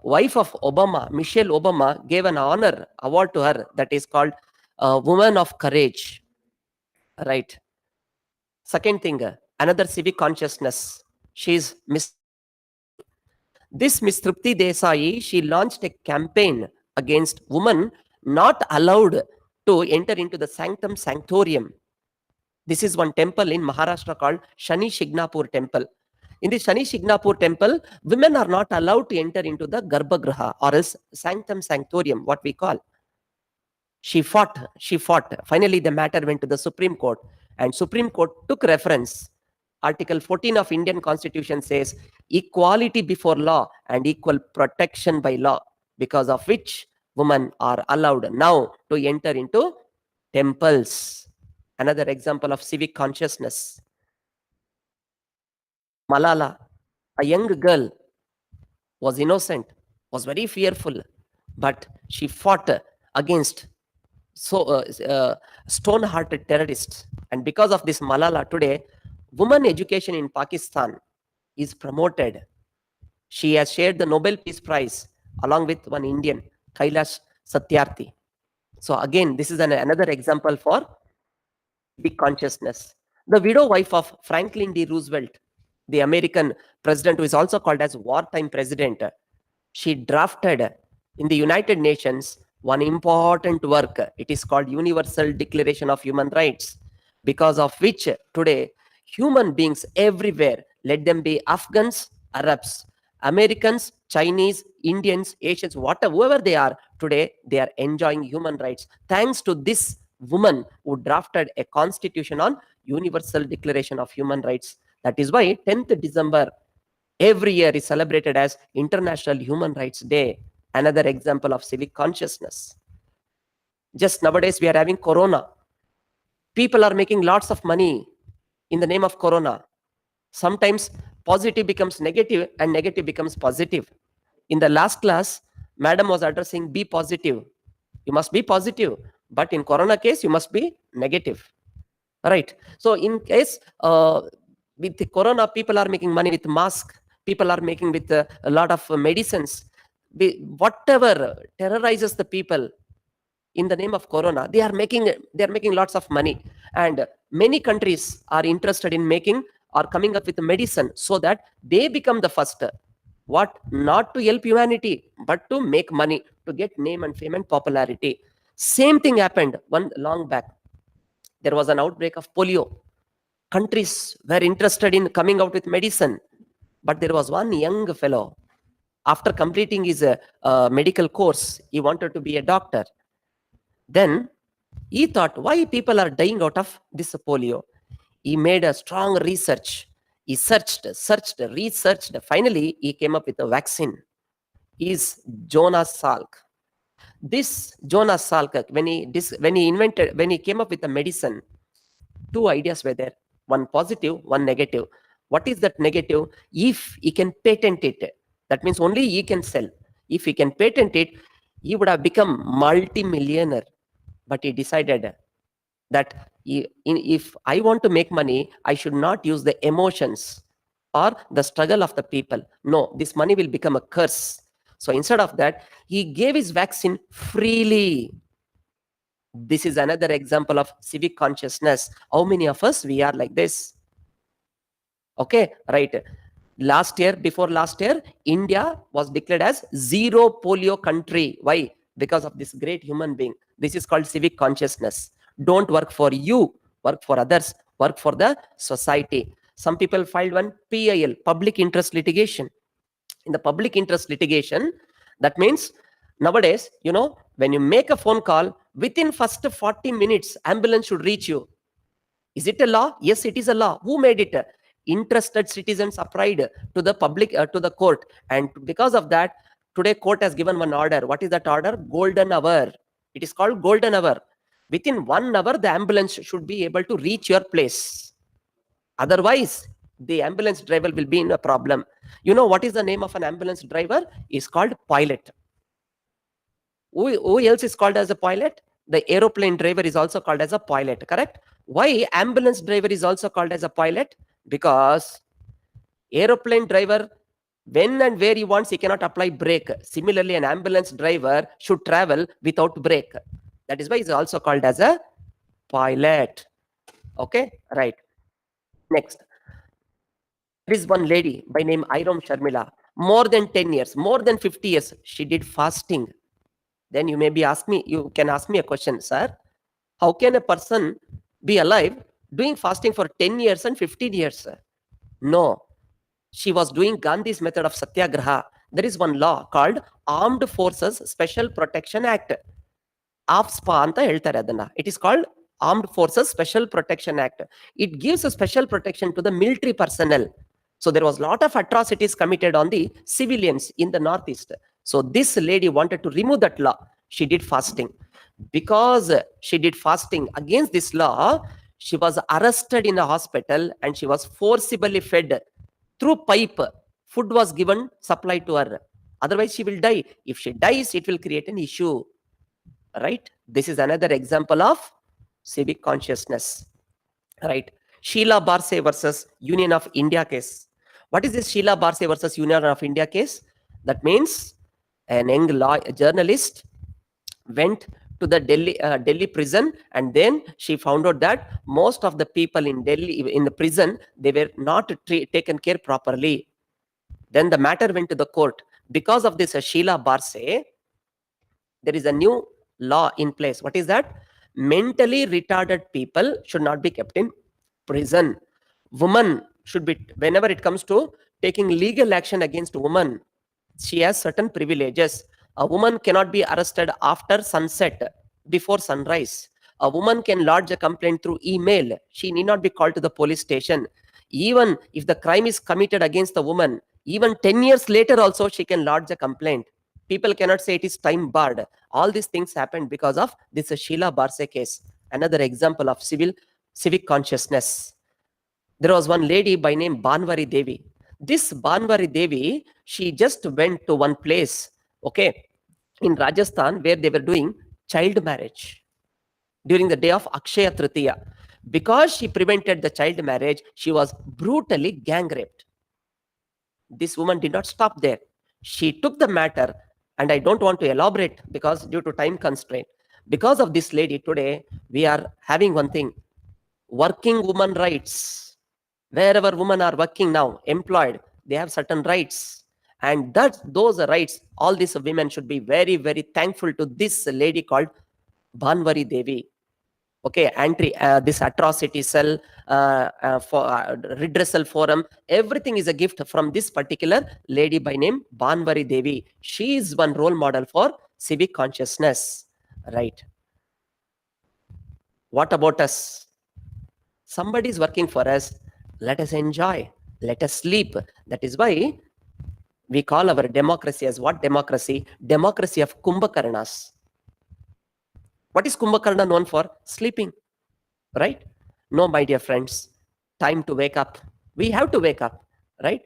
[SPEAKER 3] wife of Obama, Michelle Obama, gave an honor award to her that is called Woman of Courage. Right. Second thing, another civic consciousness. She is Miss. This Miss Tripti Desai, she launched a campaign against women not allowed to enter into the sanctum sanctorium. This is one temple in Maharashtra called Shani Shignapur temple. In the Shani Shignapur temple, women are not allowed to enter into the Garbhagriha, or else sanctum sanctorium, what we call. She fought. Finally, the matter went to the Supreme Court, and Supreme Court took reference. Article 14 of Indian Constitution says equality before law and equal protection by law, because of which women are allowed now to enter into temples. Another example of civic consciousness. Malala, a young girl, was innocent, was very fearful, but she fought against stone-hearted terrorists. And because of this, Malala, today, women education in Pakistan is promoted. She has shared the Nobel Peace Prize along with one Indian, Kailash Satyarthi. So again, this is another example for big consciousness. The widow wife of Franklin D. Roosevelt, the American president who is also called as wartime president, she drafted in the United Nations one important work. It is called Universal Declaration of Human Rights, because of which today human beings everywhere, let them be Afghans, Arabs, Americans, Chinese, Indians, Asians, whatever, whoever they are, today they are enjoying human rights thanks to this woman who drafted a constitution on Universal Declaration of Human Rights. That is why 10th December every year is celebrated as International Human Rights Day. Another example of civic consciousness. Just nowadays we are having corona. People are making lots of money in the name of corona. Sometimes positive becomes negative and negative becomes positive. In the last class, madam was addressing be positive. You must be positive, but in corona case you must be negative, right? So in case with the corona, people are making money with mask, people are making with a lot of medicines. Whatever terrorizes the people in the name of corona, they are making lots of money, and many countries are interested in making or coming up with a medicine so that they become the first. What? Not to help humanity, but to make money, to get name and fame and popularity. Same thing happened one long back. There was an outbreak of polio. Countries were interested in coming out with medicine, but there was one young fellow. After completing his medical course, he wanted to be a doctor. Then he thought, why people are dying out of this polio? He made a strong research. He searched, researched. Finally, he came up with a vaccine. He is Jonas Salk. This Jonas Salk, when he came up with a medicine, 2 ideas were there. One positive, one negative. What is that negative? If he can patent it, that means only he can sell. If he can patent it, he would have become multi-millionaire. But he decided that if I want to make money, I should not use the emotions or the struggle of the people. No, this money will become a curse. So instead of that, he gave his vaccine freely. This is another example of civic consciousness. How many of us we are like this? Okay, right. Before last year, India was declared as zero polio country. Why? Because of this great human being. This is called civic consciousness. Don't work for you, work for others, work for the society. Some people filed one PIL, public interest litigation. In the public interest litigation, That means nowadays, when you make a phone call, within first 40 minutes, ambulance should reach you. Is it a law? Yes, it is a law. Who made it? Interested citizens applied to the public, to the court. And because of that, today court has given one order. What is that order? Golden hour. It is called golden hour. Within 1 hour, the ambulance should be able to reach your place. Otherwise, the ambulance driver will be in a problem. You know what is the name of an ambulance driver? Is called pilot. Who else is called as a pilot? The aeroplane driver is also called as a pilot, correct? Why ambulance driver is also called as a pilot? Because aeroplane driver, when and where he wants, he cannot apply brake. Similarly, an ambulance driver should travel without brake. That is why he's also called as a pilot. Okay, right. Next, there is one lady by name Iram Sharmila. More than 10 years, more than 50 years, she did fasting. Then you can ask me a question, sir. How can a person be alive doing fasting for 10 years and 15 years? Sir? No. She was doing Gandhi's method of satyagraha. There is one law called Armed Forces Special Protection Act. AFSPA anta ಹೇಳ್ತಾರೆ ಅದನ್ನ. It is called Armed Forces Special Protection Act. It gives a special protection to the military personnel. So there was a lot of atrocities committed on the civilians in the Northeast. So this lady wanted to remove that law. She did fasting. Because she did fasting against this law, she was arrested in a hospital and she was forcibly fed through pipe. Food was given, supplied to her. Otherwise, she will die. If she dies, it will create an issue. Right? This is another example of civic consciousness. Right? Sheila Barse versus Union of India case. What is this Sheila Barse versus Union of India case? That means an young journalist went to the Delhi prison, and then she found out that most of the people in Delhi, in the prison, they were not taken care properly. Then the matter went to the court. Because of this Sheila Barse, there is a new law in place. What is that? Mentally retarded people should not be kept in prison. Woman should be, whenever it comes to taking legal action against woman, she has certain privileges. A woman cannot be arrested after sunset, before sunrise. A woman can lodge a complaint through email. She need not be called to the police station. Even if the crime is committed against the woman, even 10 years later also she can lodge a complaint. People cannot say it is time barred. All these things happened because of this Sheila Barse case. Another example of civic consciousness. There was one lady by name Banwari Devi. This Banwari Devi, she just went to one place, okay, in Rajasthan, where they were doing child marriage during the day of Akshaya Tritiya. Because she prevented the child marriage, she was brutally gang raped. This woman did not stop there. She took the matter, and I don't want to elaborate because due to time constraint. Because of this lady, today we are having one thing, working woman rights. Wherever women are working now, employed, they have certain rights. And those rights, all these women should be very, very thankful to this lady called Banwari Devi. Okay, this atrocity cell, for redressal forum, everything is a gift from this particular lady by name Banwari Devi. She is one role model for civic consciousness. Right? What about us? Somebody is working for us. Let us enjoy. Let us sleep. That is why we call our democracy as what democracy? Democracy of Kumbhakarnas. What is Kumbhakarna known for? Sleeping. Right? No, my dear friends. Time to wake up. We have to wake up. Right?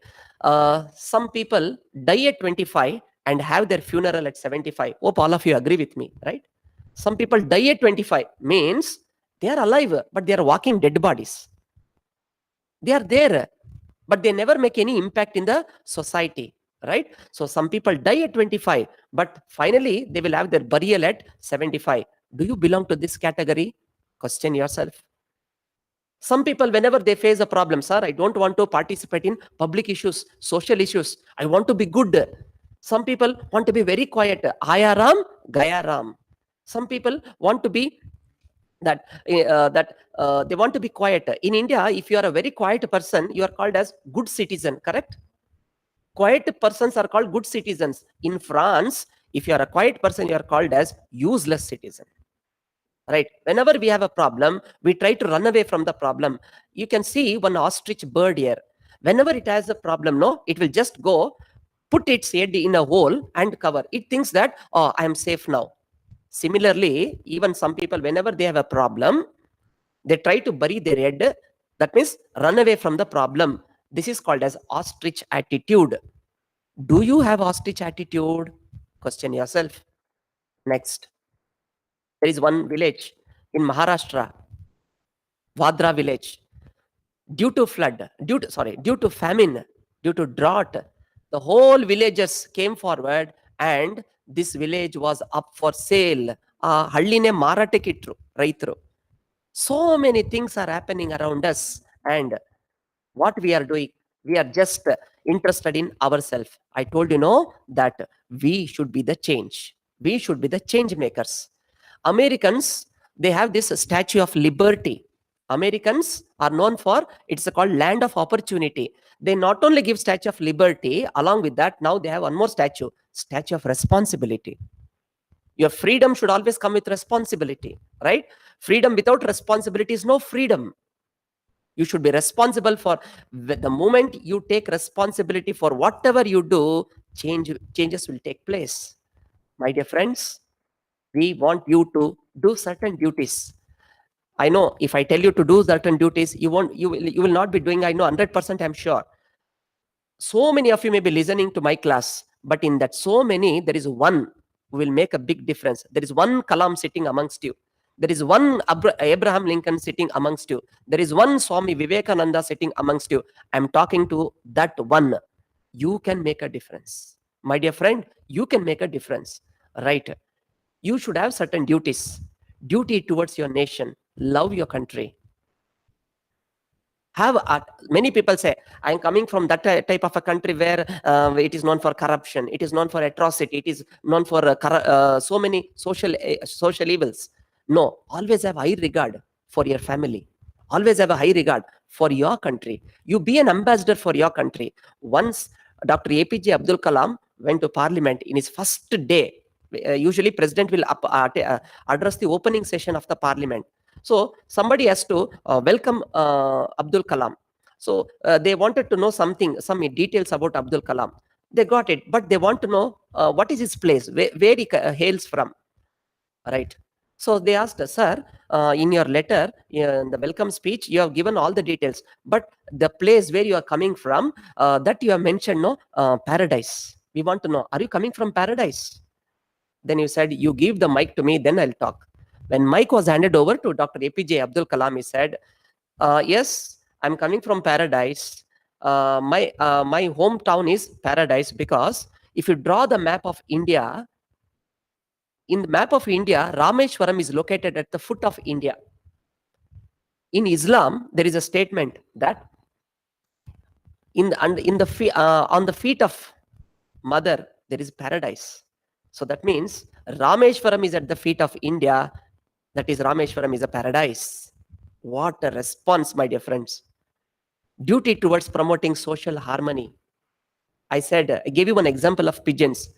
[SPEAKER 3] Some people die at 25 and have their funeral at 75. Hope all of you agree with me. Right? Some people die at 25. Means they are alive, but they are walking dead bodies. They are there, but they never make any impact in the society, right? So some people die at 25, but finally they will have their burial at 75. Do you belong to this category? Question yourself. Some people, whenever they face a problem, sir, I don't want to participate in public issues, social issues. I want to be good. Some people want to be very quiet. Aya Ram, Gaya Ram. Some people want to be they want to be quiet. In India, if you are a very quiet person, you are called as good citizen, correct? Quiet persons are called good citizens. In France, if you are a quiet person, you are called as useless citizen. Right? Whenever we have a problem, we try to run away from the problem. You can see one ostrich bird here. Whenever it has a problem, no, it will just go put its head in a hole and cover. It thinks that, oh, I am safe now. Similarly, even some people, whenever they have a problem, they try to bury their head. That means run away from the problem. This is called as ostrich attitude. Do you have ostrich attitude? Question yourself. Next, there is one village in Maharashtra, Vadra village. Due to flood, due to famine, due to drought, the whole villagers came forward and this village was up for sale. ಹಳ್ಳಿನೇ ಮಾರಾಟಕ್ಕೆ ಇಟ್ರು ರೈತರು. So many things are happening around us, and what we are doing, we are just interested in ourselves. I told you, no, that we should be the change. We should be the change makers. Americans, they have this Statue of Liberty. Americans are known for, it's called land of opportunity. They not only give Statue of Liberty, along with that, now they have one more statue, Statue of Responsibility. Your freedom should always come with responsibility, right? Freedom without responsibility is no freedom. You should be responsible for the moment you take responsibility for whatever you do, changes will take place. My dear friends, we want you to do certain duties. I know if I tell you to do certain duties, you will not be doing, I know 100%, I'm sure. So many of you may be listening to my class, but in that so many, there is one who will make a big difference. There is one Kalam sitting amongst you. There is one Abraham Lincoln sitting amongst you. There is one Swami Vivekananda sitting amongst you. I'm talking to that one. You can make a difference. My dear friend, you can make a difference, right? You should have certain duties. Duty towards your nation. Love your country. Have many people say, I'm coming from that type of a country where it is known for corruption, it is known for atrocity, it is known for so many social evils. No, always have high regard for your family. Always have a high regard for your country. You be an ambassador for your country. Once Dr. APJ Abdul Kalam went to Parliament in his first day. Usually President will address the opening session of the Parliament. So somebody has to welcome Abdul Kalam. So they wanted to know some details about Abdul Kalam. They got it, but they want to know what is his place, where he hails from, right? So they asked, sir, in your letter, in the welcome speech, you have given all the details, but the place where you are coming from, that you have mentioned, no, paradise. We want to know, are you coming from paradise? Then you said, you give the mic to me, then I'll talk. When mic was handed over to Dr. APJ Abdul Kalam, he said, yes, I'm coming from paradise. My hometown is paradise, because if you draw the map of India, in the map of India, Rameshwaram is located at the foot of India. In Islam, there is a statement that on the feet of mother, there is paradise. So that means Rameshwaram is at the feet of India. That is, Rameshwaram is a paradise. What a response, my dear friends. Duty towards promoting social harmony. I said, I gave you one example of pigeons.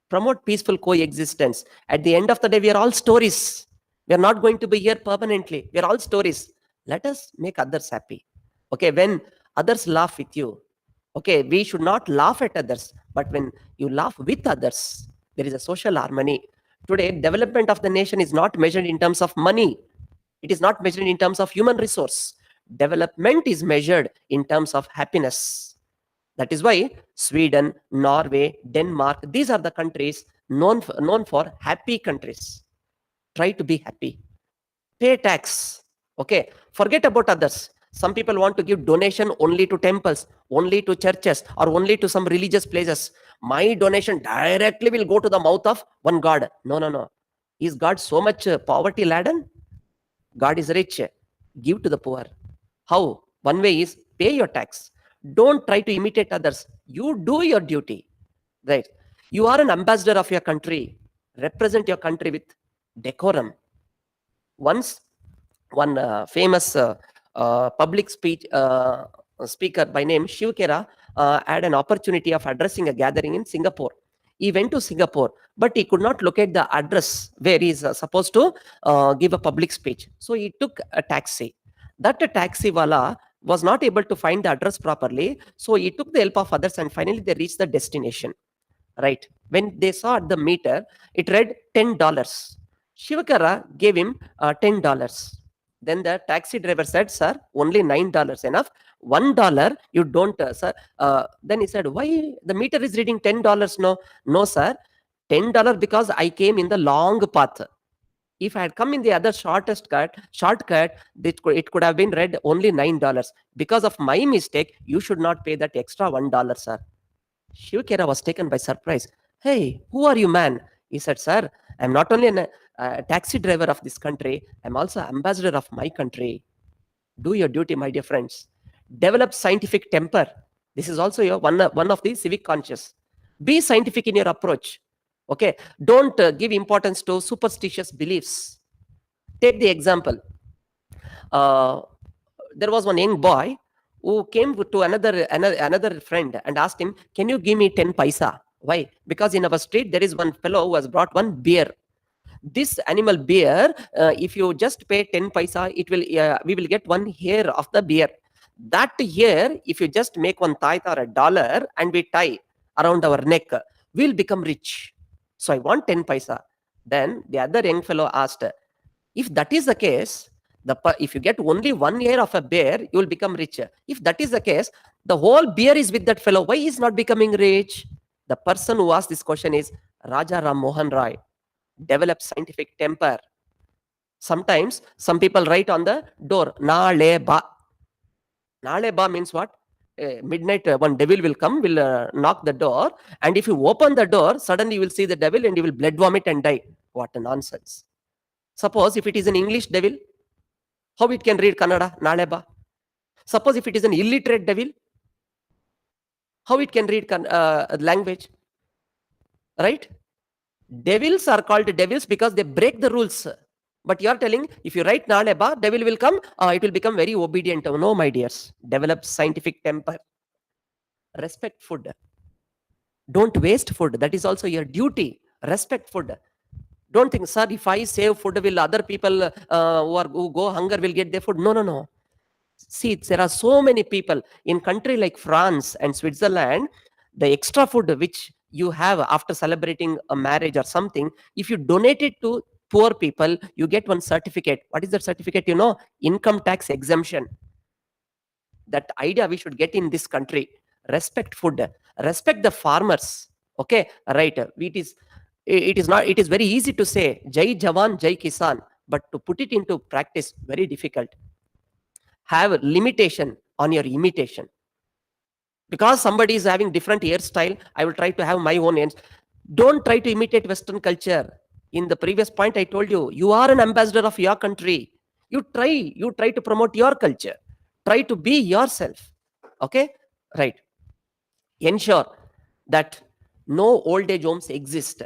[SPEAKER 3] Promote peaceful coexistence. At the end of the day, we are all stories. We are not going to be here permanently. We are all stories. Let us make others happy. Okay, when others laugh with you, okay, we should not laugh at others, but when you laugh with others, there is a social harmony. Today, development of the nation is not measured in terms of money. It is not measured in terms of human resource. Development is measured in terms of happiness. That is why Sweden, Norway, Denmark, these are the countries known for happy countries. Try to be happy. Pay tax. Okay, forget about others. Some people want to give donation only to temples, only to churches, or only to some religious places. My donation directly will go to the mouth of one God. No, no, no. Is God so much poverty laden? God is rich. Give to the poor. How? One way is pay your tax. Don't try to imitate others. You do your duty. Right? You are an ambassador of your country. Represent your country with decorum. Once, one famous public speaker by name Shivkera had an opportunity of addressing a gathering in Singapore. He went to Singapore, but he could not locate the address where he is supposed to give a public speech. So he took a taxi. That taxi wala was not able to find the address properly. So he took the help of others, and finally they reached the destination. Right. When they saw at the meter, it read $10. Shivakara gave him $10. Then the taxi driver said, "Sir, only $9 enough. $1 you don't, sir." Then he said, "Why the meter is reading $10? No, sir. $10 because I came in the long path. If I had come in the other shortcut, it could have been read only $9. Because of my mistake, you should not pay that extra $1, sir." Shivakera was taken by surprise. "Hey, who are you, man?" He said, "Sir, I'm not only a taxi driver of this country, I'm also ambassador of my country." Do your duty, my dear friends. Develop scientific temper. This is also one of the civic conscious. Be scientific in your approach. Okay, don't give importance to superstitious beliefs. Take the example. There was one young boy who came to another friend and asked him, "Can you give me 10 paisa?" Why? Because in our street there is one fellow who has brought one beer. This animal beer, if you just pay 10 paisa, we will get one hair of the beer. That hair, if you just make one taita or $1 and we tie around our neck, we'll become rich. So I want 10 paisa. Then the other young fellow asked, "If that is the case, if you get only one hair of a bear, you will become richer. If that is the case, the whole beer is with that fellow. Why is not becoming rich?" The person who asked this question is Raja Ram Mohan Roy. Develop scientific temper. Sometimes some people write on the door, "Naale ba." Naale ba means what? Midnight, one devil will come, will knock the door, and if you open the door, suddenly you will see the devil and you will blood vomit and die. What a nonsense. Suppose if it is an English devil, how it can read Kannada? Naale ba. Suppose if it is an illiterate devil, how it can read language? Right? Devils are called devils because they break the rules. But you are telling, if you write Naale ba, devil will come, it will become very obedient. No, my dears. Develop scientific temper. Respect food. Don't waste food. That is also your duty. Respect food. Don't think, "Sir, if I save food, will other people who go hunger will get their food?" No. See, there are so many people in country like France and Switzerland. The extra food which you have after celebrating a marriage or something, if you donate it to poor people, you get one certificate. What is that certificate? Income tax exemption. That idea we should get in this country. Respect food. Respect the farmers. Okay, right. It is very easy to say Jai Jawan, Jai Kisan, but to put it into practice, very difficult. Have limitation on your imitation. Because somebody is having different hairstyle, I will try to have my own ends. Don't try to imitate Western culture. In the previous point, I told you, you are an ambassador of your country. You try to promote your culture. Try to be yourself. Okay? Right. Ensure that no old age homes exist.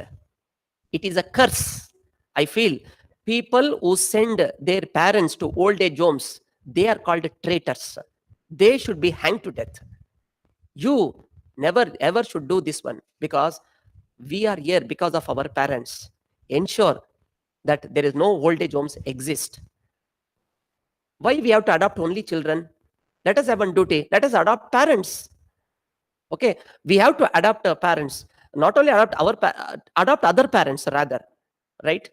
[SPEAKER 3] It is a curse. I feel people who send their parents to old age homes, they are called traitors. They should be hanged to death. You never ever should do this one, because we are here because of our parents. Ensure that there is no old age homes exist. Why we have to adopt only children? Let us have one duty. Let us adopt parents. Okay, we have to adopt our parents. Not only adopt other parents rather, right?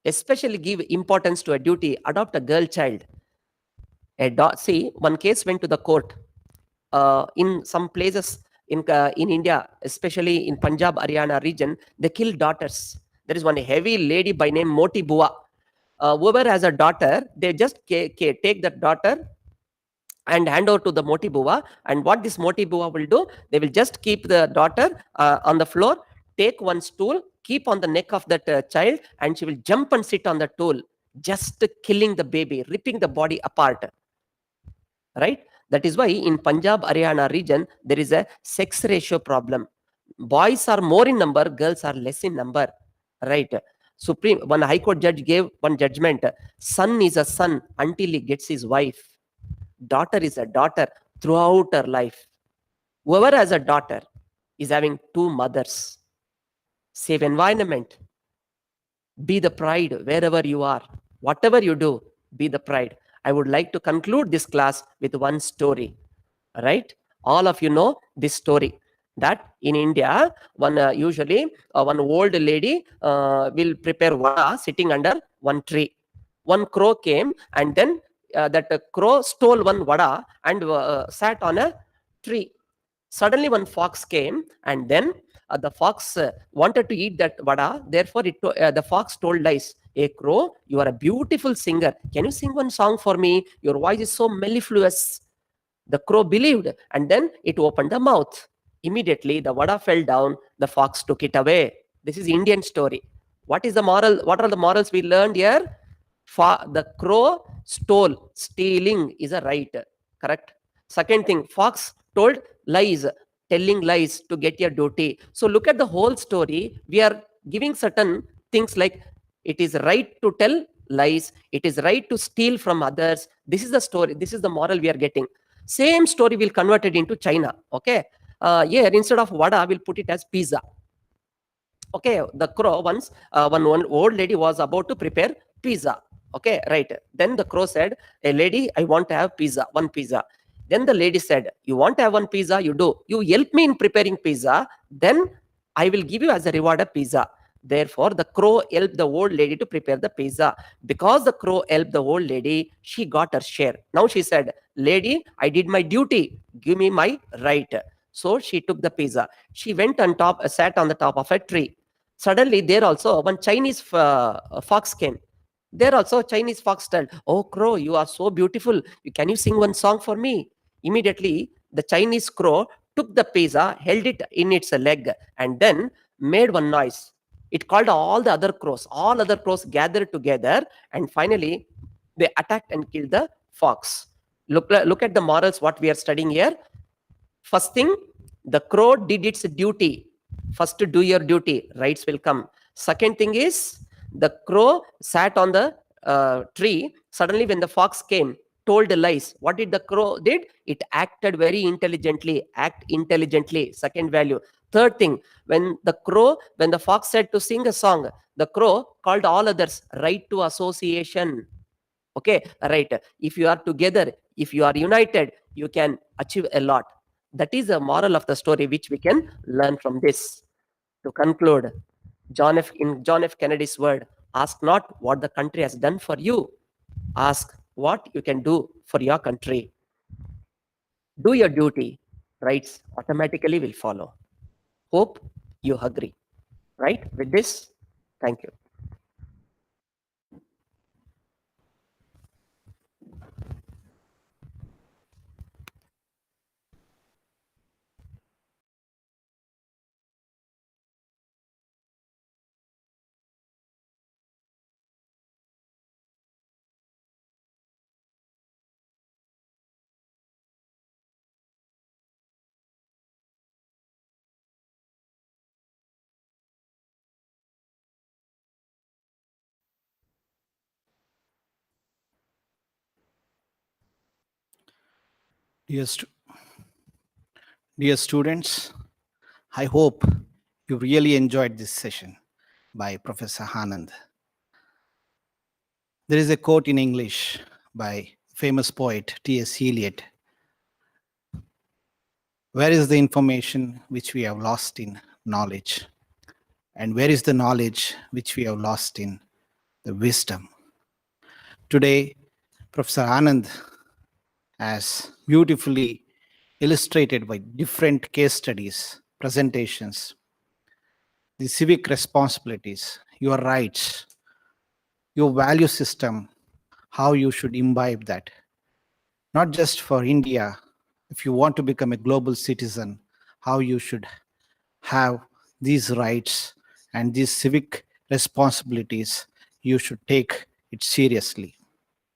[SPEAKER 3] Especially give importance to a duty. Adopt a girl child. See, one case went to the court. In some places in India, especially in Punjab, Haryana region, they kill daughters. There is one heavy lady by name Moti Bua. Whoever has a daughter, they just take that daughter and hand over to the Moti Bua. And what this Moti Bua will do, they will just keep the daughter on the floor, take one stool, keep on the neck of that child, and she will jump and sit on the stool, just killing the baby, ripping the body apart. Right? That is why in Punjab, Haryana region, there is a sex ratio problem. Boys are more in number, girls are less in number. Right? One High Court judge gave one judgment. Son is a son until he gets his wife. Daughter is a daughter throughout her life. Whoever has a daughter is having two mothers. Save environment. Be the pride wherever you are. Whatever you do, be the pride. I would like to conclude this class with one story. Right? All of you know this story, that in India, one old lady will prepare vada sitting under one tree. One crow came, and then that crow stole one vada and sat on a tree. Suddenly one fox came, and then the fox wanted to eat that vada. Therefore the fox told lies. Hey crow, you are a beautiful singer. Can you sing one song for me? Your voice is so mellifluous. The crow believed, and then it opened the mouth. Immediately, the vada fell down. The fox took it away. This is Indian story. What is the moral? What are the morals we learned here? The crow stole. Stealing is a right. Correct. Second thing, fox told lies, telling lies to get your duty. So look at the whole story. We are giving certain things like it is right to tell lies. It is right to steal from others. This is the story. This is the moral we are getting. Same story will convert it into China. Okay. Here, instead of vada, we'll put it as pizza. Okay. The crow once, one old lady was about to prepare pizza. Okay. Right. Then the crow said, hey, lady, I want to have pizza, one pizza. Then the lady said, you want to have one pizza? You do. You help me in preparing pizza. Then I will give you as a reward a pizza. Therefore, the crow helped the old lady to prepare the pizza. Because the crow helped the old lady, she got her share. Now she said, lady, I did my duty. Give me my right. So she took the pizza. She went on top, sat on the top of a tree. Suddenly, there also one Chinese fox came. There also Chinese fox said, oh crow, you are so beautiful. Can you sing one song for me? Immediately, the Chinese crow took the pizza, held it in its leg, and then made one noise. It called all the other crows. All other crows gathered together, and finally, they attacked and killed the fox. Look at the morals, what we are studying here. First thing, the crow did its duty. First, do your duty, rights will come. Second thing is, the crow sat on the tree. Suddenly, when the fox came, told lies. What did the crow did? It acted very intelligently. Act intelligently. Second value. Third thing, when the fox said to sing a song, the crow called all others. Right to association. Okay, right. If you are together, if you are united, you can achieve a lot. That is the moral of the story which we can learn from this. To conclude, in John F. Kennedy's word, ask not what the country has done for you. Ask what you can do for your country. Do your duty. Rights automatically will follow. Hope you agree. Right? With this, thank you.
[SPEAKER 1] Dear, dear students, I hope you really enjoyed this session by Professor Anand. There is a quote in English by famous poet T.S. Eliot. Where is the information which we have lost in knowledge? And where is the knowledge which we have lost in the wisdom? Today, Professor Anand has beautifully illustrated by different case studies, presentations, the civic responsibilities, your rights, your value system, how you should imbibe that. Not just for India, if you want to become a global citizen, how you should have these rights and these civic responsibilities, you should take it seriously.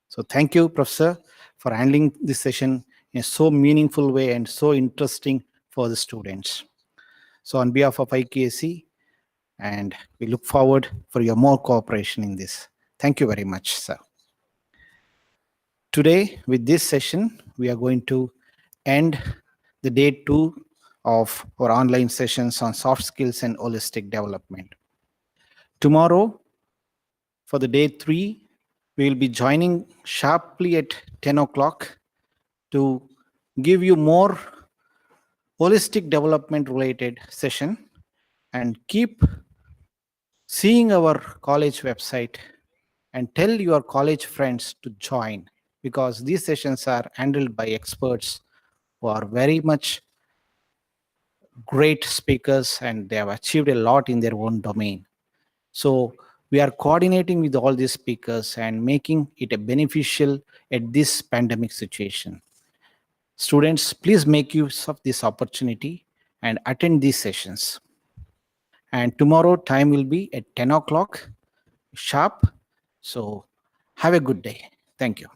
[SPEAKER 1] So thank you, Professor, for handling this session in a so meaningful way and so interesting for the students. So on behalf of IKAC, and we look forward for your more cooperation in this. Thank you very much, sir. Today, with this session, we are going to end the day 2 of our online sessions on soft skills and holistic development. Tomorrow, for the day 3, we will be joining sharply at 10 o'clock to give you more holistic development related session, and keep seeing our college website and tell your college friends to join, because these sessions are handled by experts who are very much great speakers and they have achieved a lot in their own domain. So we are coordinating with all these speakers and making it a beneficial at this pandemic situation. Students, please make use of this opportunity and attend these sessions. And tomorrow time will be at 10 o'clock sharp. So have a good day. Thank you.